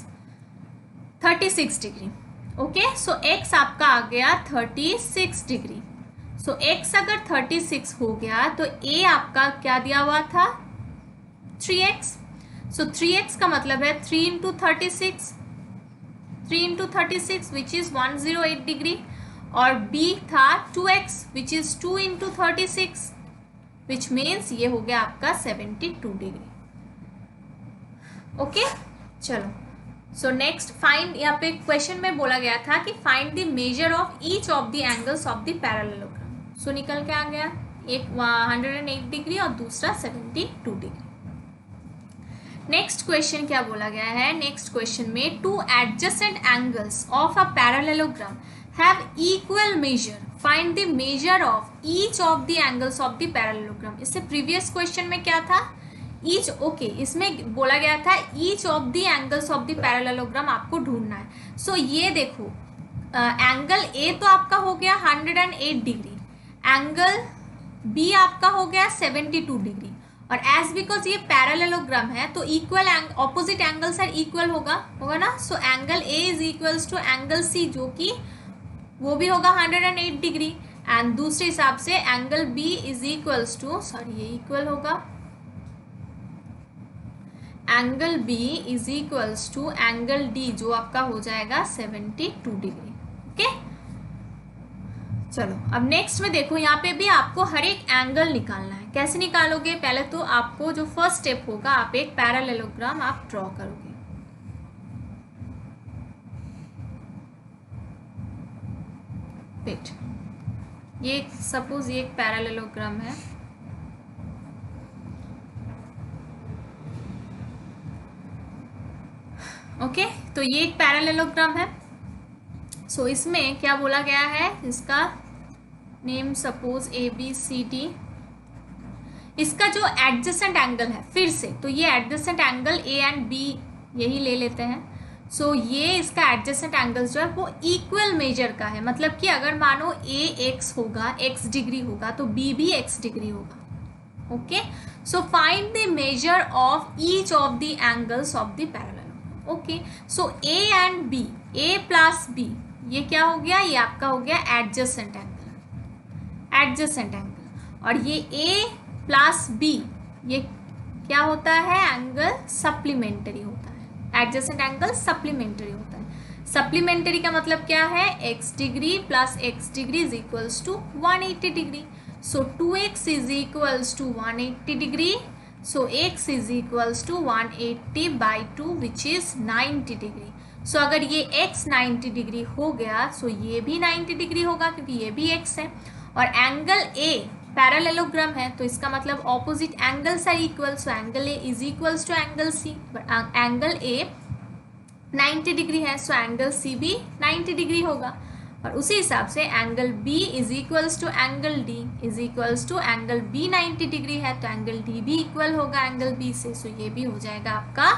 36 डिग्री। ओके, सो x आपका आ गया 36 डिग्री। सो x अगर 36 हो गया तो a आपका क्या दिया हुआ था, 3x। सो 3x का मतलब है 3 into 36, 3 into 36 which is 108 degree, और b था 2x which is 2 into 36 which means ये हो गया आपका 72 डिग्री। ओके, चलो, सो नेक्स्ट फाइंड, यहाँ पे क्वेश्चन में बोला गया था कि find the measure of each of the angles of the parallelogram. So निकल के आ गया, एक 108 डिग्री और दूसरा 72 डिग्री। नेक्स्ट क्वेश्चन क्या बोला गया है, नेक्स्ट क्वेश्चन में two adjacent angles of a parallelogram have equal major, find the measure of each of the angles of the parallelogram. इससे प्रीवियस क्वेश्चन में क्या था, ईच, ओके, इसमें बोला गया था each of the angles of the parallelogram आपको ढूंढना है। सो ये देखो, एंगल ए तो आपका हो गया 108 डिग्री, एंगल बी आपका हो गया 72 डिग्री, और एज बिकॉज ये पैरेललोग्राम है तो equal opposite angles are equal होगा ना। So angle A is equals to angle C, जो कि वो भी होगा 108 डिग्री, एंड दूसरे हिसाब से angle B is equals to, sorry ये इक्वल होगा, angle B is equals to angle D जो आपका हो जाएगा 72 डिग्री। ओके, चलो अब नेक्स्ट में देखो, यहाँ पे भी आपको हर एक एंगल निकालना है। कैसे निकालोगे, पहले तो आपको जो फर्स्ट स्टेप होगा, आप एक पैरेललोग्राम आप ड्रॉ करोगे। वेट, ये सपोज ये एक पैरेललोग्राम है, ओके, तो ये एक पैरेललोग्राम है। सो इसमें क्या बोला गया है, इसका नेम सपोज ABCD, इसका जो एडजेसेंट एंगल है, फिर से तो ये adjacent angle A and B यही ले लेते हैं। सो ये इसका एडजेसेंट एंगल जो है वो इक्वल मेजर का है, मतलब कि अगर मानो A x होगा, x डिग्री होगा, तो B भी x डिग्री होगा। Okay, so find the measure of each of the angles of the parallel. Okay, so A and B, A plus B, ये क्या हो गया, ये आपका हो गया एडजेसेंट एंगल, एडजेसेंट एंगल, और ये A प्लस B ये क्या होता है, एंगल सप्लीमेंट्री होता है, एडजेसेंट एंगल सप्लीमेंट्री होता है। सप्लीमेंट्री का मतलब क्या है, x degree plus x degree is equals to 180 degree. So 2x is equals to 180 degree, so x is equals to 180 by 2 which is 90 degree. So अगर ये x 90 डिग्री हो गया, सो ये भी 90 डिग्री होगा क्योंकि ये भी x है, और एंगल A पैरेललोग्राम है तो इसका मतलब opposite angles are equal, so angle A is equals to angle C, but angle A 90 degree है, सो एंगल C भी 90 डिग्री होगा, और उसी हिसाब से angle B is equals to angle D is equals to angle B 90 degree है तो एंगल D भी इक्वल होगा एंगल B से, सो ये भी हो जाएगा आपका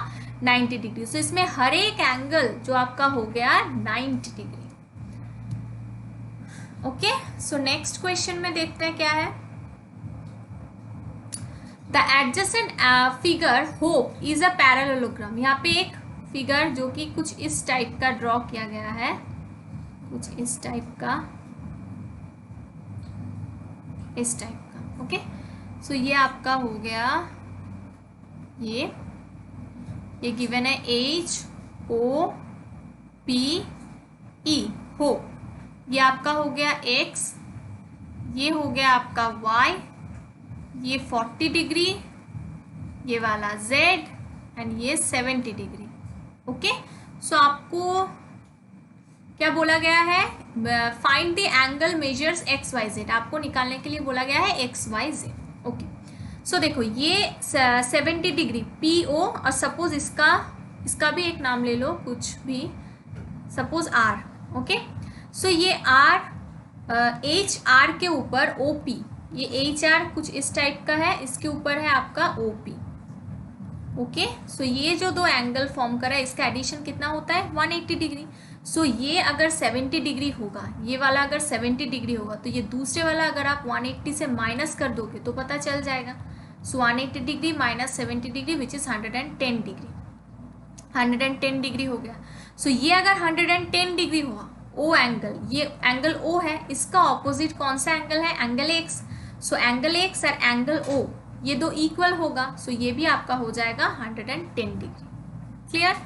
90 डिग्री। सो इसमें हर एक एंगल जो आपका हो गया 90 degree. Okay, so next question में देखते हैं क्या है, the adjacent figure hope is a parallelogram. यहाँ पे एक फिगर जो कि कुछ इस टाइप का ड्रॉ किया गया है, कुछ इस टाइप का, इस टाइप का। ओके, सो ये आपका हो गया, ये गिवन है HOPE, होप, ये आपका हो गया x, ये हो गया आपका y, ये 40 डिग्री, ये वाला z, एंड ये 70 डिग्री। ओके, सो आपको क्या बोला गया है, find the angle measures XYZ, आपको निकालने के लिए बोला गया है XYZ। ओके, सो देखो ये 70 डिग्री PO, और सपोज इसका भी एक नाम ले लो, कुछ भी, सपोज R। ओके, सो ये R, HR के ऊपर OP, ये HR कुछ इस टाइप का है, इसके ऊपर है आपका OP। ओके, सो ये जो दो एंगल फॉर्म करा है इसका एडिशन कितना होता है, 180 डिग्री। सो ये अगर 70 डिग्री होगा, ये वाला अगर 70 डिग्री होगा, तो ये दूसरे वाला अगर आप 180 से माइनस कर दोगे तो पता चल जाएगा। सो 180 degree minus 70 degree which is 110 degree, 110 degree हो गया। सो ये अगर 110 डिग्री हुआ ओ एंगल, ये एंगल ओ है, इसका ऑपोजिट कौन सा एंगल है, angle x. So angle x और एंगल ओ ये दो इक्वल होगा, सो ये भी आपका हो जाएगा 110 डिग्री। क्लियर?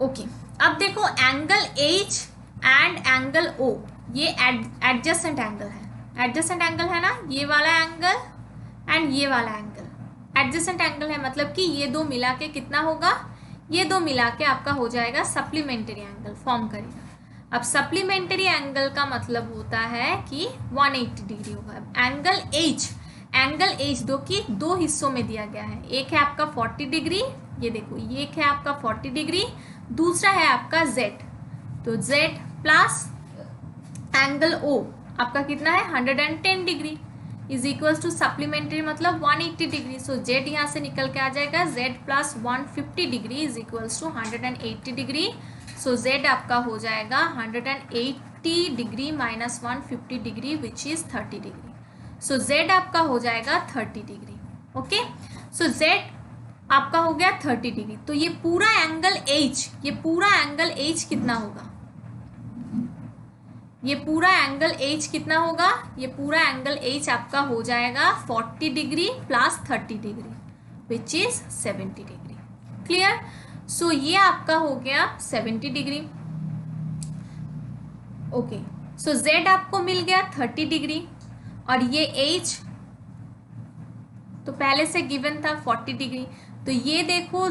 ओके, अब देखो angle H and angle O ये एडजेसेंट एंगल है, एडजेसेंट एंगल है ना, ये वाला एंगल एंड ये वाला एंगल एडजेसेंट एंगल है, मतलब कि ये दो मिला के कितना होगा, ये दो मिला के आपका हो जाएगा सप्लीमेंट्री एंगल फॉर्म करेगा। अब सप्लीमेंट्री एंगल का मतलब होता है कि 180 डिग्री होगा। एंगल एच दो की दो हिस्सों में दिया गया है, एक है आपका 40 डिग्री, ये देखो ये एक है आपका 40 डिग्री, दूसरा है आपका z, तो z प्लस एंगल o आपका कितना है 110 degree is equal to supplementary मतलब 180 डिग्री। सो z यहाँ से निकल के आ जाएगा z plus 150 degree is equal to 180 degree. So z आपका हो जाएगा 180 degree minus 150 degree which is 30 degree. So z आपका हो जाएगा 30 डिग्री। ओके, सो z आपका हो गया 30 डिग्री। तो ये पूरा एंगल h, ये पूरा एंगल h कितना होगा, ये पूरा एंगल h कितना होगा, ये पूरा एंगल h आपका हो जाएगा 40 degree plus 30 degree which is 70 degree. Clear? So ये आपका हो गया 70 डिग्री। ओके, सो z आपको मिल गया 30 डिग्री और ये h तो पहले से गिवन था 40 डिग्री। तो ये देखो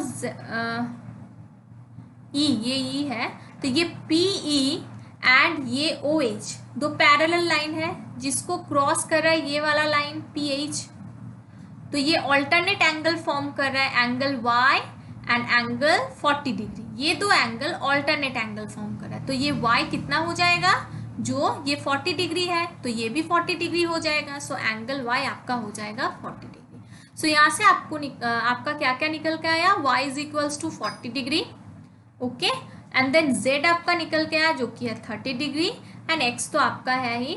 ये e है, तो ये PE एंड ये OH दो पैरेलल लाइन है जिसको क्रॉस कर रहा है ये वाला लाइन PH। तो ये ऑल्टरनेट एंगल फॉर्म कर रहा है, angle Y and angle 40 degree, ये दो एंगल ऑल्टरनेट एंगल फॉर्म कर रहा है। तो ये Y कितना हो जाएगा, जो ये 40 डिग्री है तो ये भी 40 डिग्री हो जाएगा। सो एंगल Y आपका हो जाएगा 40 डिग्री। सो यहाँ से आपको आपका क्या क्या निकल के आया, y is equals to 40 degree. Okay, and then z आपका निकल के आया जो कि है 30 डिग्री एंड x तो आपका है ही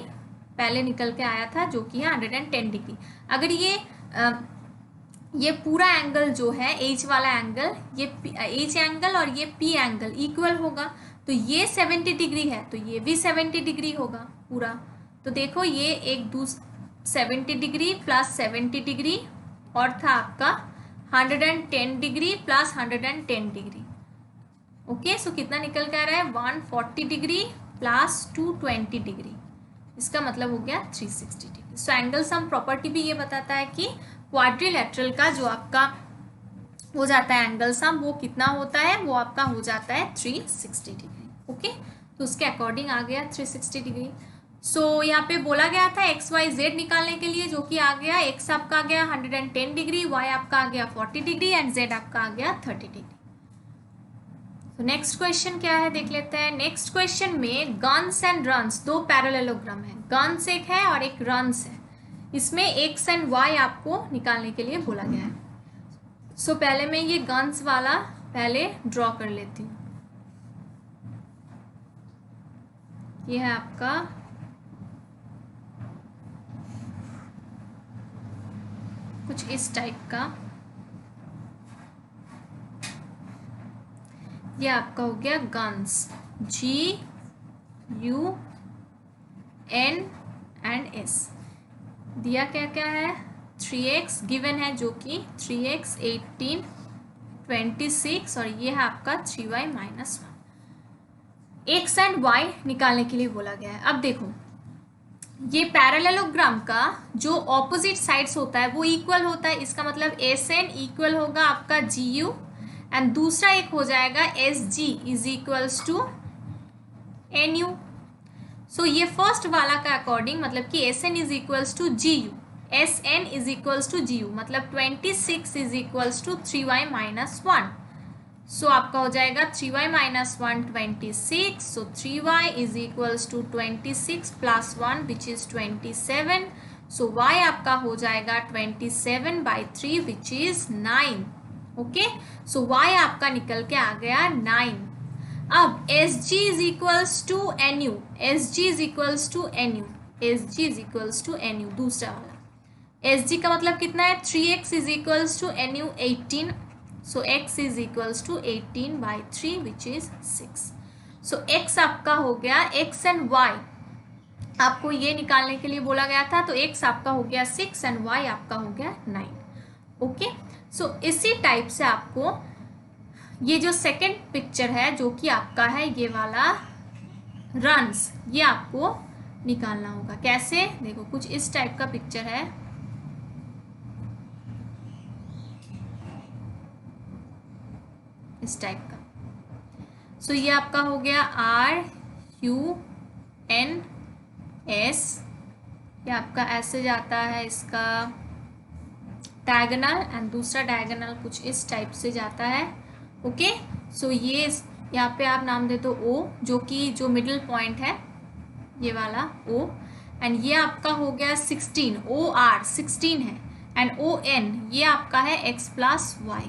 पहले निकल के आया था जो कि है 110 डिग्री। अगर ये पूरा एंगल जो है h वाला एंगल, ये h एंगल और ये p एंगल इक्वल होगा, तो ये 70 डिग्री है तो ये भी 70 डिग्री होगा पूरा। तो देखो ये एक 70 डिग्री प्लस 70 डिग्री और था आपका 110 डिग्री प्लस 110 डिग्री। ओके, सो कितना निकल के आ रहा है 140 डिग्री प्लस 220 डिग्री, इसका मतलब हो गया 360 degree. So angle sum property भी ये बताता है कि क्वाड्रिलेटरल का जो आपका हो जाता है एंगल सम वो कितना होता है, वो आपका हो जाता है 360 डिग्री। ओके, तो उसके अकॉर्डिंग आ गया 360 डिग्री। सो यहाँ पे बोला गया था एक्स वाई जेड निकालने के लिए, जो कि आ गया एक्स आपका आ गया 110 डिग्री, वाई आपका आ गया 40 डिग्री एंड जेड आपका आ गया 30 डिग्री। तो नेक्स्ट क्वेश्चन क्या है देख लेते हैं। नेक्स्ट क्वेश्चन में गन्स एंड रन्स दो पैरेललोग्राम है, गन्स एक है और एक रन्स है, इसमें एक्स एंड वाई आपको निकालने के लिए बोला गया है। सो पहले मैं ये गन्स वाला पहले ड्रॉ कर लेती हूँ। ये है आपका कुछ इस टाइप का, ये आपका हो गया गन्स, GUN एंड S। दिया क्या क्या है, 3x गिवन है जो कि 3x 18 26 और ये है आपका 3y minus 1। X and y निकालने के लिए बोला गया है। अब देखो ये पैरेललोग्राम का जो ऑपोजिट साइड्स होता है वो इक्वल होता है, इसका मतलब SN इक्वल होगा आपका GU एंड दूसरा एक हो जाएगा SG is equals to NU। So ये फर्स्ट वाला का अकॉर्डिंग मतलब कि SN is equals to GU, SN is equals to GU मतलब 26 is equals to 3y minus 1। So आपका हो जाएगा 3y minus 1 26, so 3y is equals to 26 plus 1 which is 27। So y आपका हो जाएगा 27 by 3 which is 9। Okay, so y आपका निकल के आ गया 9। अब SG is equals to NU, SG is equals to NU, SG is equals to NU दूसरा वाला। SG का मतलब कितना है 3x is equals to NU 18, so x is equals to 18/3 which is 6. So x आपका हो गया, x एंड y आपको ये निकालने के लिए बोला गया था, तो x आपका हो गया 6 एंड y आपका हो गया 9. ओके, सो इसी टाइप से आपको ये जो सेकंड पिक्चर है जो कि आपका है ये वाला रन्स, ये आपको निकालना होगा. कैसे, देखो कुछ इस टाइप का पिक्चर है. इस टाइप का. सो ये आपका हो गया RUNS, ये आपका ऐसे जाता है इसका डायगोनल एंड दूसरा डायगोनल कुछ इस टाइप से जाता है. ओके, सो ये यहाँ पे आप नाम दे दो O, जो कि जो मिडिल पॉइंट है ये वाला O, एंड ये आपका हो गया 16, OR 16 है, एंड ON ये आपका है x plus y.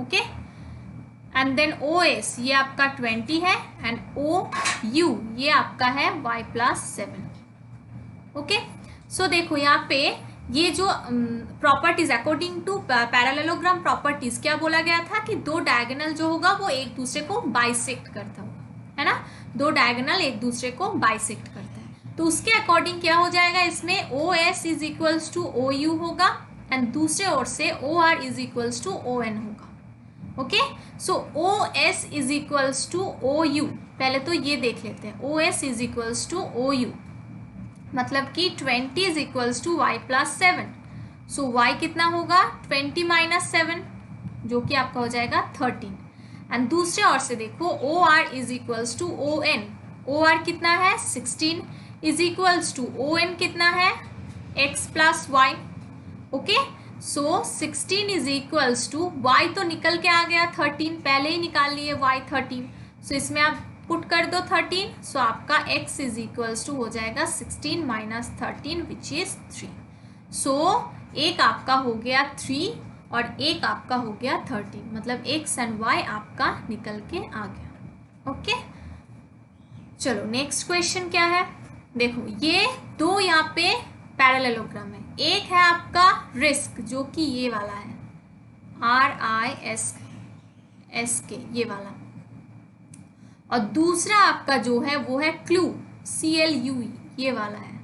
Okay, and then OS ये आपका 20 है, एंड OU ये आपका है y प्लस 7. ओके, सो देखो यहाँ पे ये जो properties according to parallelogram properties क्या बोला गया था कि दो डायगोनल जो होगा वो एक दूसरे को बाइसेक्ट करता होगा, है ना. दो डायगोनल एक दूसरे को बाइसेक्ट करता है, तो उसके अकॉर्डिंग क्या हो जाएगा, इसमें OS is equals to OU होगा, एंड दूसरे ओर से OR is equals to ON होगा. Okay, so OS is equals to OU, पहले तो ये देख लेते हैं. OS is equals to OU मतलब कि 20 is equals to y plus 7. So y कितना होगा, 20 माइनस 7, जो कि आपका हो जाएगा 13. एंड दूसरे ओर से देखो OR is equals to ON, OR कितना है 16 इज इक्वल्स टू ON कितना है x plus y. Okay, so 16 is equals to y तो निकल के आ गया 13, पहले ही निकाल लिए y 13. सो इसमें आप पुट कर दो 13, सो आपका x इज इक्वल्स टू हो जाएगा 16 माइनस 13 विच इज 3. सो एक आपका हो गया 3 और एक आपका हो गया 13, मतलब x एंड y आपका निकल के आ गया. ओके, चलो नेक्स्ट क्वेश्चन क्या है. देखो ये दो यहाँ पे पैरेललोग्राम है. एक है आपका रिस्क जो कि ये वाला है RISK ये वाला, और दूसरा आपका जो है वो है क्लू CLUE ये वाला है.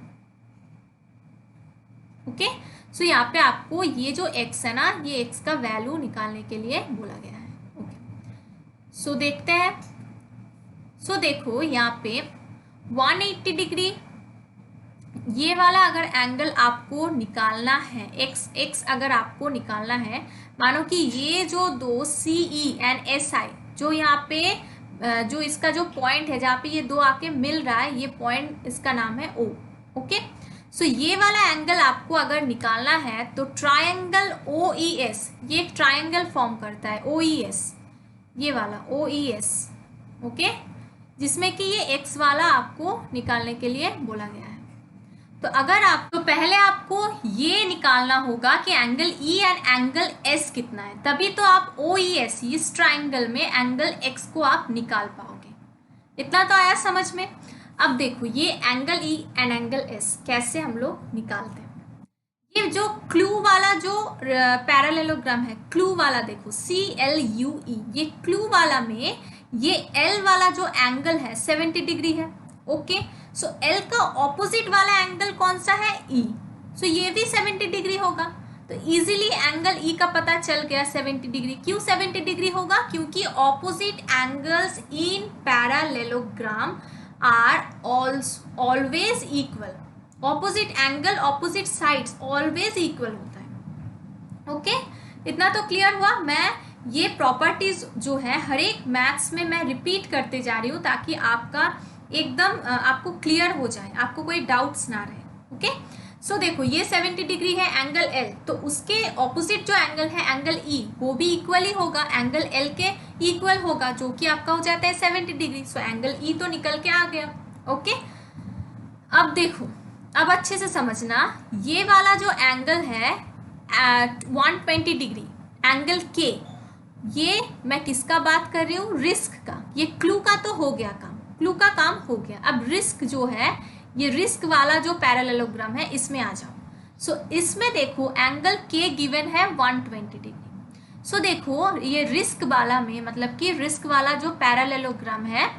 ओके, सो यहाँ पे आपको ये जो x है ना, ये x का वैल्यू निकालने के लिए बोला गया है. ओके, सो देखते हैं. सो देखो यहाँ पे 180 डिग्री ये वाला अगर एंगल आपको निकालना है, x अगर आपको निकालना है, मानो कि ये जो दो CE एंड SI जो यहाँ पे जो इसका जो पॉइंट है जहाँ पे ये दो आके मिल रहा है, ये पॉइंट इसका नाम है O. ओके, सो ये वाला एंगल आपको अगर निकालना है तो ट्रायंगल OES, ये एक ट्रायंगल फॉर्म करता है OES, ये वाला OES. ओके, जिसमें कि ये x वाला आपको निकालने के लिए बोला गया है. तो अगर आप तो पहले आपको ये निकालना होगा कि angle E and angle S कितना है, तभी तो आप OES इस ट्राइंगल में एंगल X को आप निकाल पाओगे. इतना तो आया समझ में. अब देखो ये angle E and angle S कैसे हम लोग निकालते हैं. ये जो क्लू वाला जो पैरेललोग्राम है, क्लू वाला देखो CLUE, ये क्लू वाला में ये L वाला जो एंगल है 70 डिग्री है. ओके, सो L का ऑपोजिट वाला एंगल कौन सा है E, सो ये भी 70 डिग्री होगा. तो इजीली एंगल E का पता चल गया 70 डिग्री. क्यों 70 डिग्री होगा, क्योंकि opposite angles in parallelogram are always equal. Opposite angle opposite sides always equal होता है. ओके, इतना तो क्लियर हुआ. मैं ये प्रॉपर्टीज जो है हर एक मैथ्स में मैं रिपीट करते जा रही हूँ ताकि आपका एकदम आपको क्लियर हो जाए, आपको कोई डाउट्स ना रहे. ओके, सो देखो ये 70 डिग्री है एंगल L, तो उसके ऑपोजिट जो एंगल है एंगल E वो भी इक्वल ही होगा, एंगल L के इक्वल होगा, जो कि आपका हो जाता है 70 डिग्री. सो एंगल E तो निकल के आ गया. ओके, अब देखो, अब अच्छे से समझना, ये वाला जो एंगल है 120 डिग्री एंगल K, ये मैं किसका बात कर रही हूँ, रिस्क का. ये क्लू का तो हो गया काम, क्लू का काम हो गया. अब रिस्क जो है, ये रिस्क वाला जो पैरेललोग्राम है इसमें आ जाओ. सो इसमें देखो एंगल K गिवन है 120 डिग्री. सो देखो ये रिस्क वाला में, मतलब कि रिस्क वाला जो पैरेललोग्राम है,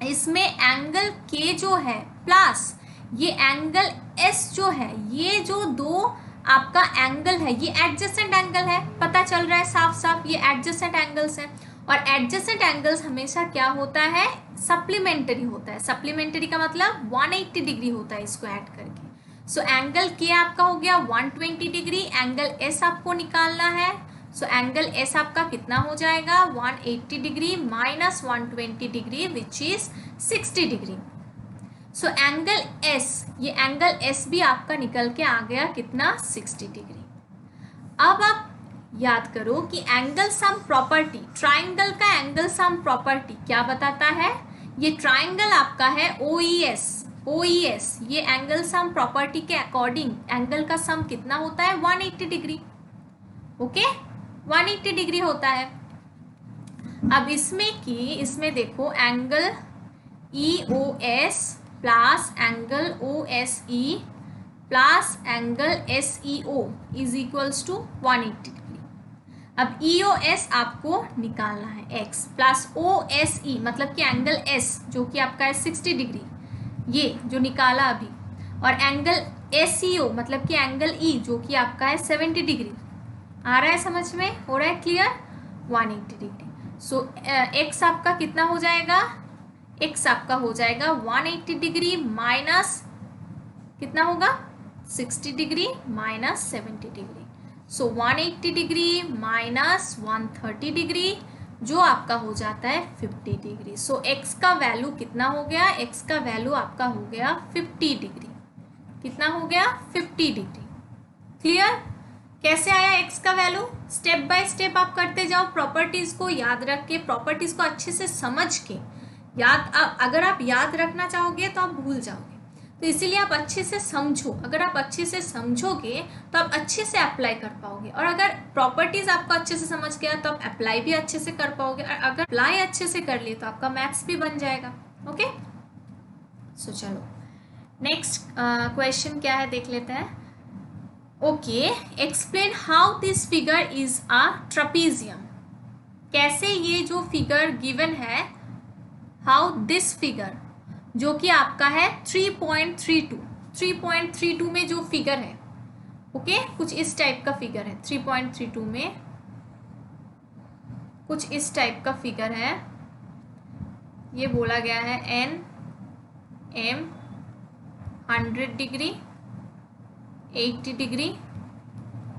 इसमें एंगल के जो है प्लस ये एंगल एस जो है, ये जो दो आपका एंगल है ये एडजेसेंट एंगल है, पता चल रहा है साफ साफ, ये एडजेसेंट एंगल्स हैं। और एडजेसेंट एंगल्स हमेशा क्या होता है, सप्लीमेंट्री होता है। सप्लीमेंट्री का मतलब 180 डिग्री होता है इसको ऐड करके। सो एंगल के आपका हो गया 120 डिग्री, एंगल एस आपको निकालना है। सो एंगल एस आपका कितना हो जाएगा, 180 degree minus 120 degree which is 60 degree. So angle S, ये एंगल एस भी आपका निकल के आ गया कितना, 60 डिग्री। अब आप याद करो कि एंगल सम प्रॉपर्टी, ट्राइंगल का एंगल सम प्रॉपर्टी क्या बताता है, ये ट्राइंगल आपका है OES, ये एंगल सम प्रॉपर्टी के अकॉर्डिंग एंगल का सम कितना होता है, 180 डिग्री। ओके 180 डिग्री होता है। अब इसमें देखो angle EOS plus angle OSE plus angle SEO is equals to 180 degree. अब EOS आपको निकालना है x प्लस OSE मतलब कि एंगल S जो कि आपका है 60 डिग्री, ये जो निकाला अभी, और एंगल SEO मतलब कि एंगल E जो कि आपका है 70 डिग्री। आ रहा है समझ में, हो रहा है क्लियर, 180 डिग्री। सो x आपका कितना हो जाएगा, x आपका हो जाएगा 180 डिग्री माइनस कितना होगा, 60 डिग्री माइनस 70 डिग्री। सो 180 डिग्री माइनस 130 डिग्री जो आपका हो जाता है 50 डिग्री। सो x का वैल्यू कितना हो गया, x का वैल्यू आपका हो गया 50 डिग्री। कितना हो गया, 50 डिग्री। क्लियर, कैसे आया x का वैल्यू, स्टेप बाय स्टेप आप करते जाओ, प्रॉपर्टीज को याद रख के, प्रॉपर्टीज को अच्छे से समझ के अगर आप याद रखना चाहोगे तो आप भूल जाओगे, तो इसीलिए आप अच्छे से समझो। अगर आप अच्छे से समझोगे तो आप अच्छे से अप्लाई कर पाओगे, और अगर प्रॉपर्टीज आपको अच्छे से समझ गया तो आप अप्लाई भी अच्छे से कर पाओगे, और अगर अप्लाई अच्छे से कर लिए तो आपका मैथ्स भी बन जाएगा। ओके सो चलो नेक्स्ट क्वेश्चन क्या है देख लेते हैं। Okay explain how this figure is a trapezium, कैसे ये जो फिगर गिवन है, हाउ दिस फिगर जो कि आपका है 3.32 में जो फिगर है, ओके कुछ इस टाइप का फिगर है, 3.32 में कुछ इस टाइप का फिगर है। ये बोला गया है N M 100 degree 80 degree,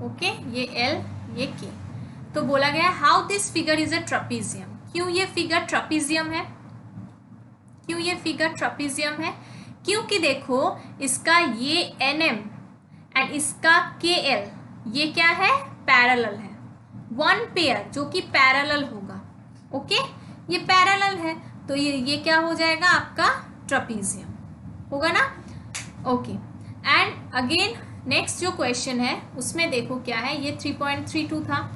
okay ये एल ये के। तो बोला गया how this figure is a trapezium, क्यों ये फिगर ट्रपीजियम है, क्यों ये फिगर ट्रपीजियम है, क्योंकि देखो इसका ये एन एम एंड इसका के एल ये क्या है, पैरेलल है, वन पेयर जो कि पैरेलल होगा। ओके ये पैरेलल है तो ये क्या हो जाएगा आपका ट्रपीजियम होगा ना। ओके एंड अगेन नेक्स्ट जो क्वेश्चन है उसमें देखो क्या है, ये 3.32 था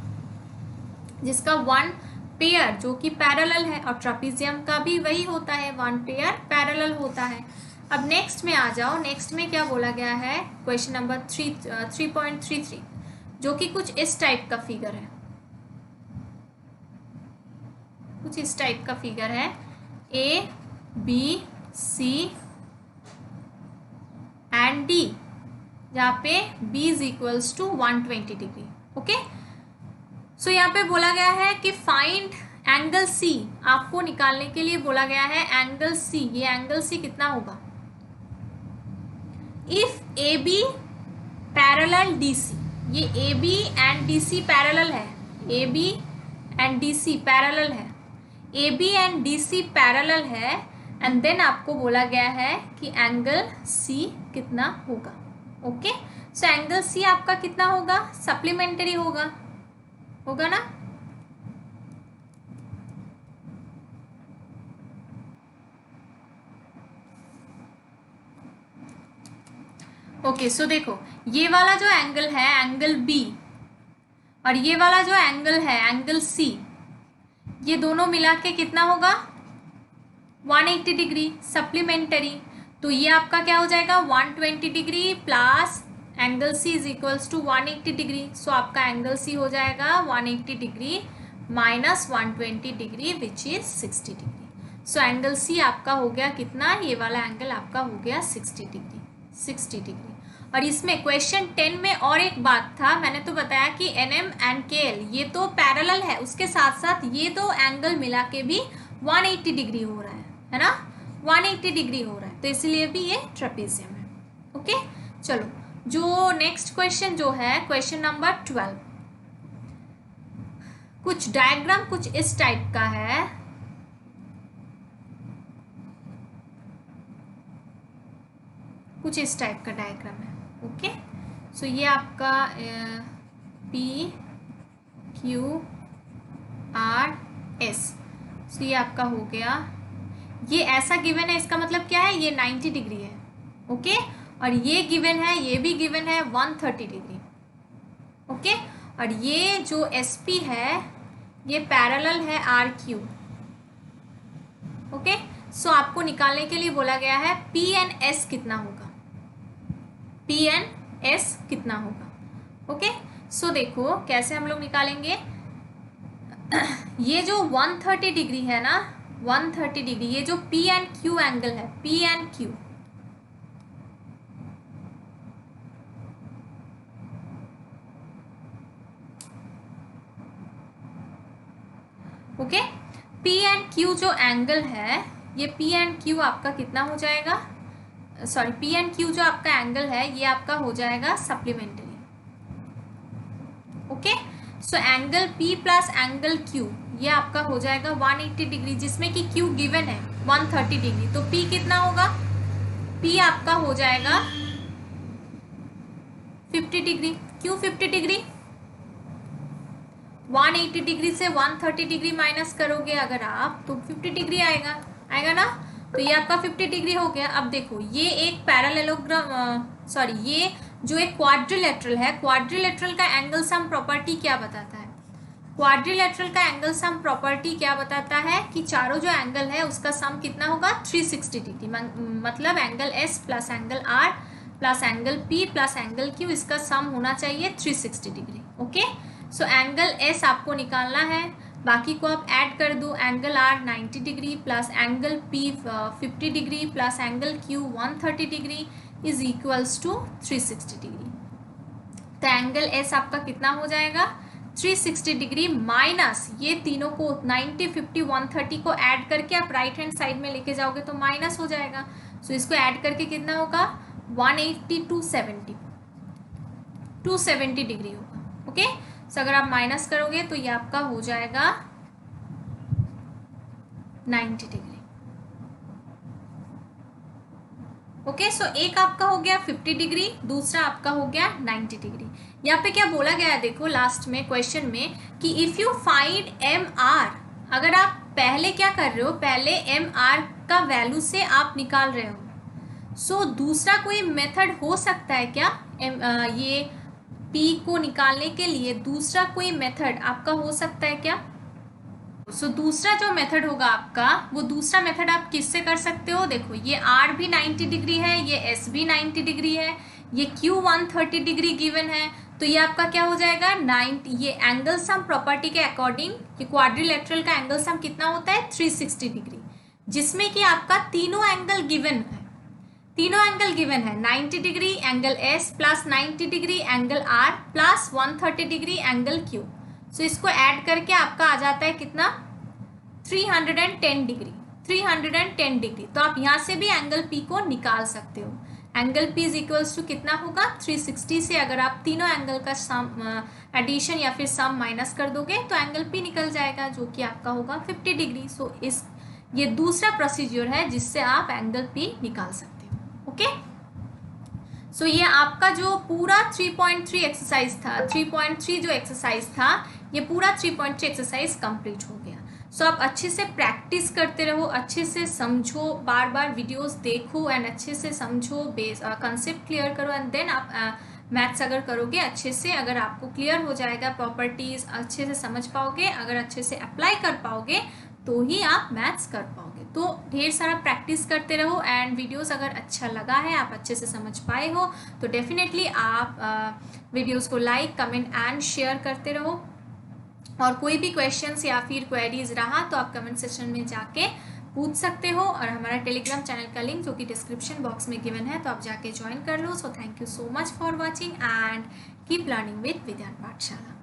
जिसका वन पेयर जो कि पैरेलल है, और ट्रपीजियम का भी वही होता है, वन पेयर पैरेलल होता है। अब नेक्स्ट में आ जाओ, नेक्स्ट में क्या बोला गया है, क्वेश्चन नंबर 3.33 जो कि कुछ इस टाइप का फिगर है, कुछ इस टाइप का फिगर है, A B C and D, जहाँ पे b is equals to 120 degree. Okay so यहाँ पे बोला गया है कि फाइंड एंगल C, आपको निकालने के लिए बोला गया है एंगल C। ये एंगल C कितना होगा, इफ AB पैरेलल DC, ये AB एंड DC पैरेलल है, AB एंड DC पैरेलल है, AB एंड DC पैरेलल है, एंड देन आपको बोला गया है कि एंगल C कितना होगा। ओके सो एंगल C आपका कितना होगा, सप्लीमेंट्री होगा ना। ओके सो देखो ये वाला जो एंगल है एंगल B, और ये वाला जो एंगल है एंगल C, ये दोनों मिला के कितना होगा 180 डिग्री सप्लीमेंट्री। तो ये आपका क्या हो जाएगा 120 degree plus angle C is equals to 180 degree. So आपका एंगल सी हो जाएगा 180 degree minus 120 degree which is 60 degree. So angle C आपका हो गया कितना, ये वाला एंगल आपका हो गया 60 डिग्री, 60 डिग्री। और इसमें क्वेश्चन 10 में और एक बात था, मैंने तो बताया कि एन एम एंड के एल ये तो पैरेलल है, उसके साथ साथ ये दो एंगल मिला के भी 180 डिग्री हो रहा है ना, 180 डिग्री हो रहा है, तो इसलिए भी ये ट्रेपेजियम है। ओके चलो, जो नेक्स्ट क्वेश्चन जो है क्वेश्चन नंबर 12, कुछ डायग्राम कुछ इस टाइप का है। कुछ इस टाइप का डायग्राम है। ओके सो ये आपका P Q R S, सो ये आपका हो गया, ये ऐसा गिवन है, इसका मतलब क्या है, ये 90 डिग्री है। ओके और ये गिवन है, ये भी गिवन है 130 डिग्री। ओके और ये जो SP है ये पैरेलल है RQ। ओके सो आपको निकालने के लिए बोला गया है PNS कितना होगा, PNS कितना होगा। ओके सो देखो कैसे हम लोग निकालेंगे। ये जो 130 डिग्री है ना, 130 डिग्री, ये जो P एंड Q एंगल है, P and Q, okay P and Q जो एंगल है, ये P एंड Q आपका कितना हो जाएगा, सॉरी P एंड Q जो आपका एंगल है ये आपका हो जाएगा supplementary. Okay so angle P plus angle Q ये आपका हो जाएगा 180 डिग्री, जिसमें कि Q गिवन है 130 डिग्री, तो P कितना होगा, P आपका हो जाएगा 50 डिग्री। क्यों 50 डिग्री, 180 डिग्री से 130 डिग्री माइनस करोगे अगर आप तो 50 डिग्री आएगा ना, तो ये आपका 50 डिग्री हो गया। अब देखो ये एक पैरेललोग्राम, सॉरी ये जो एक क्वाड्रिलेटरल है, क्वाड्रिलेटरल का एंगल सम प्रॉपर्टी क्या बताता है, क्वाड्रिलेटरल का एंगल सम प्रॉपर्टी क्या बताता है कि चारों जो एंगल है उसका सम कितना होगा 360 डिग्री, मतलब angle S plus angle R plus angle P plus angle Q, इसका सम होना चाहिए 360 degree. Okay so angle S आपको निकालना है, बाकी को आप ऐड कर दो, angle R 90 degree plus angle P 50 degree plus angle Q 130 degree is equals to 360 degree. तो एंगल S आपका कितना हो जाएगा 360 डिग्री माइनस ये तीनों को 90, 50, 130 को ऐड करके आप राइट हैंड साइड में लेके जाओगे तो माइनस हो जाएगा। सो इसको ऐड करके कितना होगा 180 270 डिग्री होगा। ओके सो अगर आप माइनस करोगे तो ये आपका हो जाएगा 90 डिग्री। ओके सो एक आपका हो गया 50 डिग्री, दूसरा आपका हो गया 90 डिग्री। यहाँ पे क्या बोला गया है देखो लास्ट में क्वेश्चन में कि इफ यू फाइंड MR, अगर आप पहले क्या कर रहे हो, पहले MR का वैल्यू से आप निकाल रहे हो, सो दूसरा कोई मेथड हो सकता है क्या, ये P को निकालने के लिए दूसरा कोई मेथड आपका हो सकता है क्या। सो दूसरा जो मेथड होगा आपका, वो दूसरा मेथड आप किससे कर सकते हो, देखो ये R भी 90 डिग्री है, ये S भी 90 डिग्री है, ये Q 130 डिग्री गिवन है, तो ये आपका क्या हो जाएगा 90, ये एंगल सम प्रॉपर्टी के अकॉर्डिंग ये क्वाड्रिलेटरल का एंगल सम कितना होता है 360 डिग्री, जिसमें कि आपका तीनों एंगल गिवन है, तीनों एंगल गिवन है 90 degree angle S plus 90 degree angle R plus 130 degree angle Q। सो इसको ऐड करके आपका आ जाता है कितना 310 डिग्री, 310 डिग्री। तो आप यहाँ से भी एंगल P को निकाल सकते हो, angle P is equals to कितना होगा 360 से अगर आप तीनों एंगल का सम एडिशन या फिर सम माइनस कर दोगे तो एंगल P निकल जाएगा जो कि आपका होगा 50 डिग्री। सो इस ये दूसरा प्रोसीजर है जिससे आप एंगल P निकाल सकते हो। ओके सो ये आपका जो पूरा 3.3 एक्सरसाइज था, 3.3 जो एक्सरसाइज था ये पूरा 3.3 एक्सरसाइज कंप्लीट हो गया। सो आप अच्छे से प्रैक्टिस करते रहो, अच्छे से समझो, बार बार वीडियोस देखो एंड अच्छे से समझो, बेस कंसेप्ट क्लियर करो एंड देन आप मैथ्स अगर करोगे अच्छे से, अगर आपको क्लियर हो जाएगा, प्रॉपर्टीज अच्छे से समझ पाओगे, अगर अच्छे से अप्लाई कर पाओगे तो ही आप मैथ्स कर पाओगे। तो ढेर सारा प्रैक्टिस करते रहो एंड वीडियोस अगर अच्छा लगा है, आप अच्छे से समझ पाए हो, तो डेफिनेटली आप वीडियोस को लाइक, कमेंट एंड शेयर करते रहो। और कोई भी क्वेश्चंस या फिर क्वेरीज रहा तो आप कमेंट सेक्शन में जाके पूछ सकते हो। और हमारा टेलीग्राम चैनल का लिंक जो कि डिस्क्रिप्शन बॉक्स में गिवन है, तो आप जाके ज्वाइन कर लो। So thank you so much for watching and keep learning with Vidyan पाठशाला।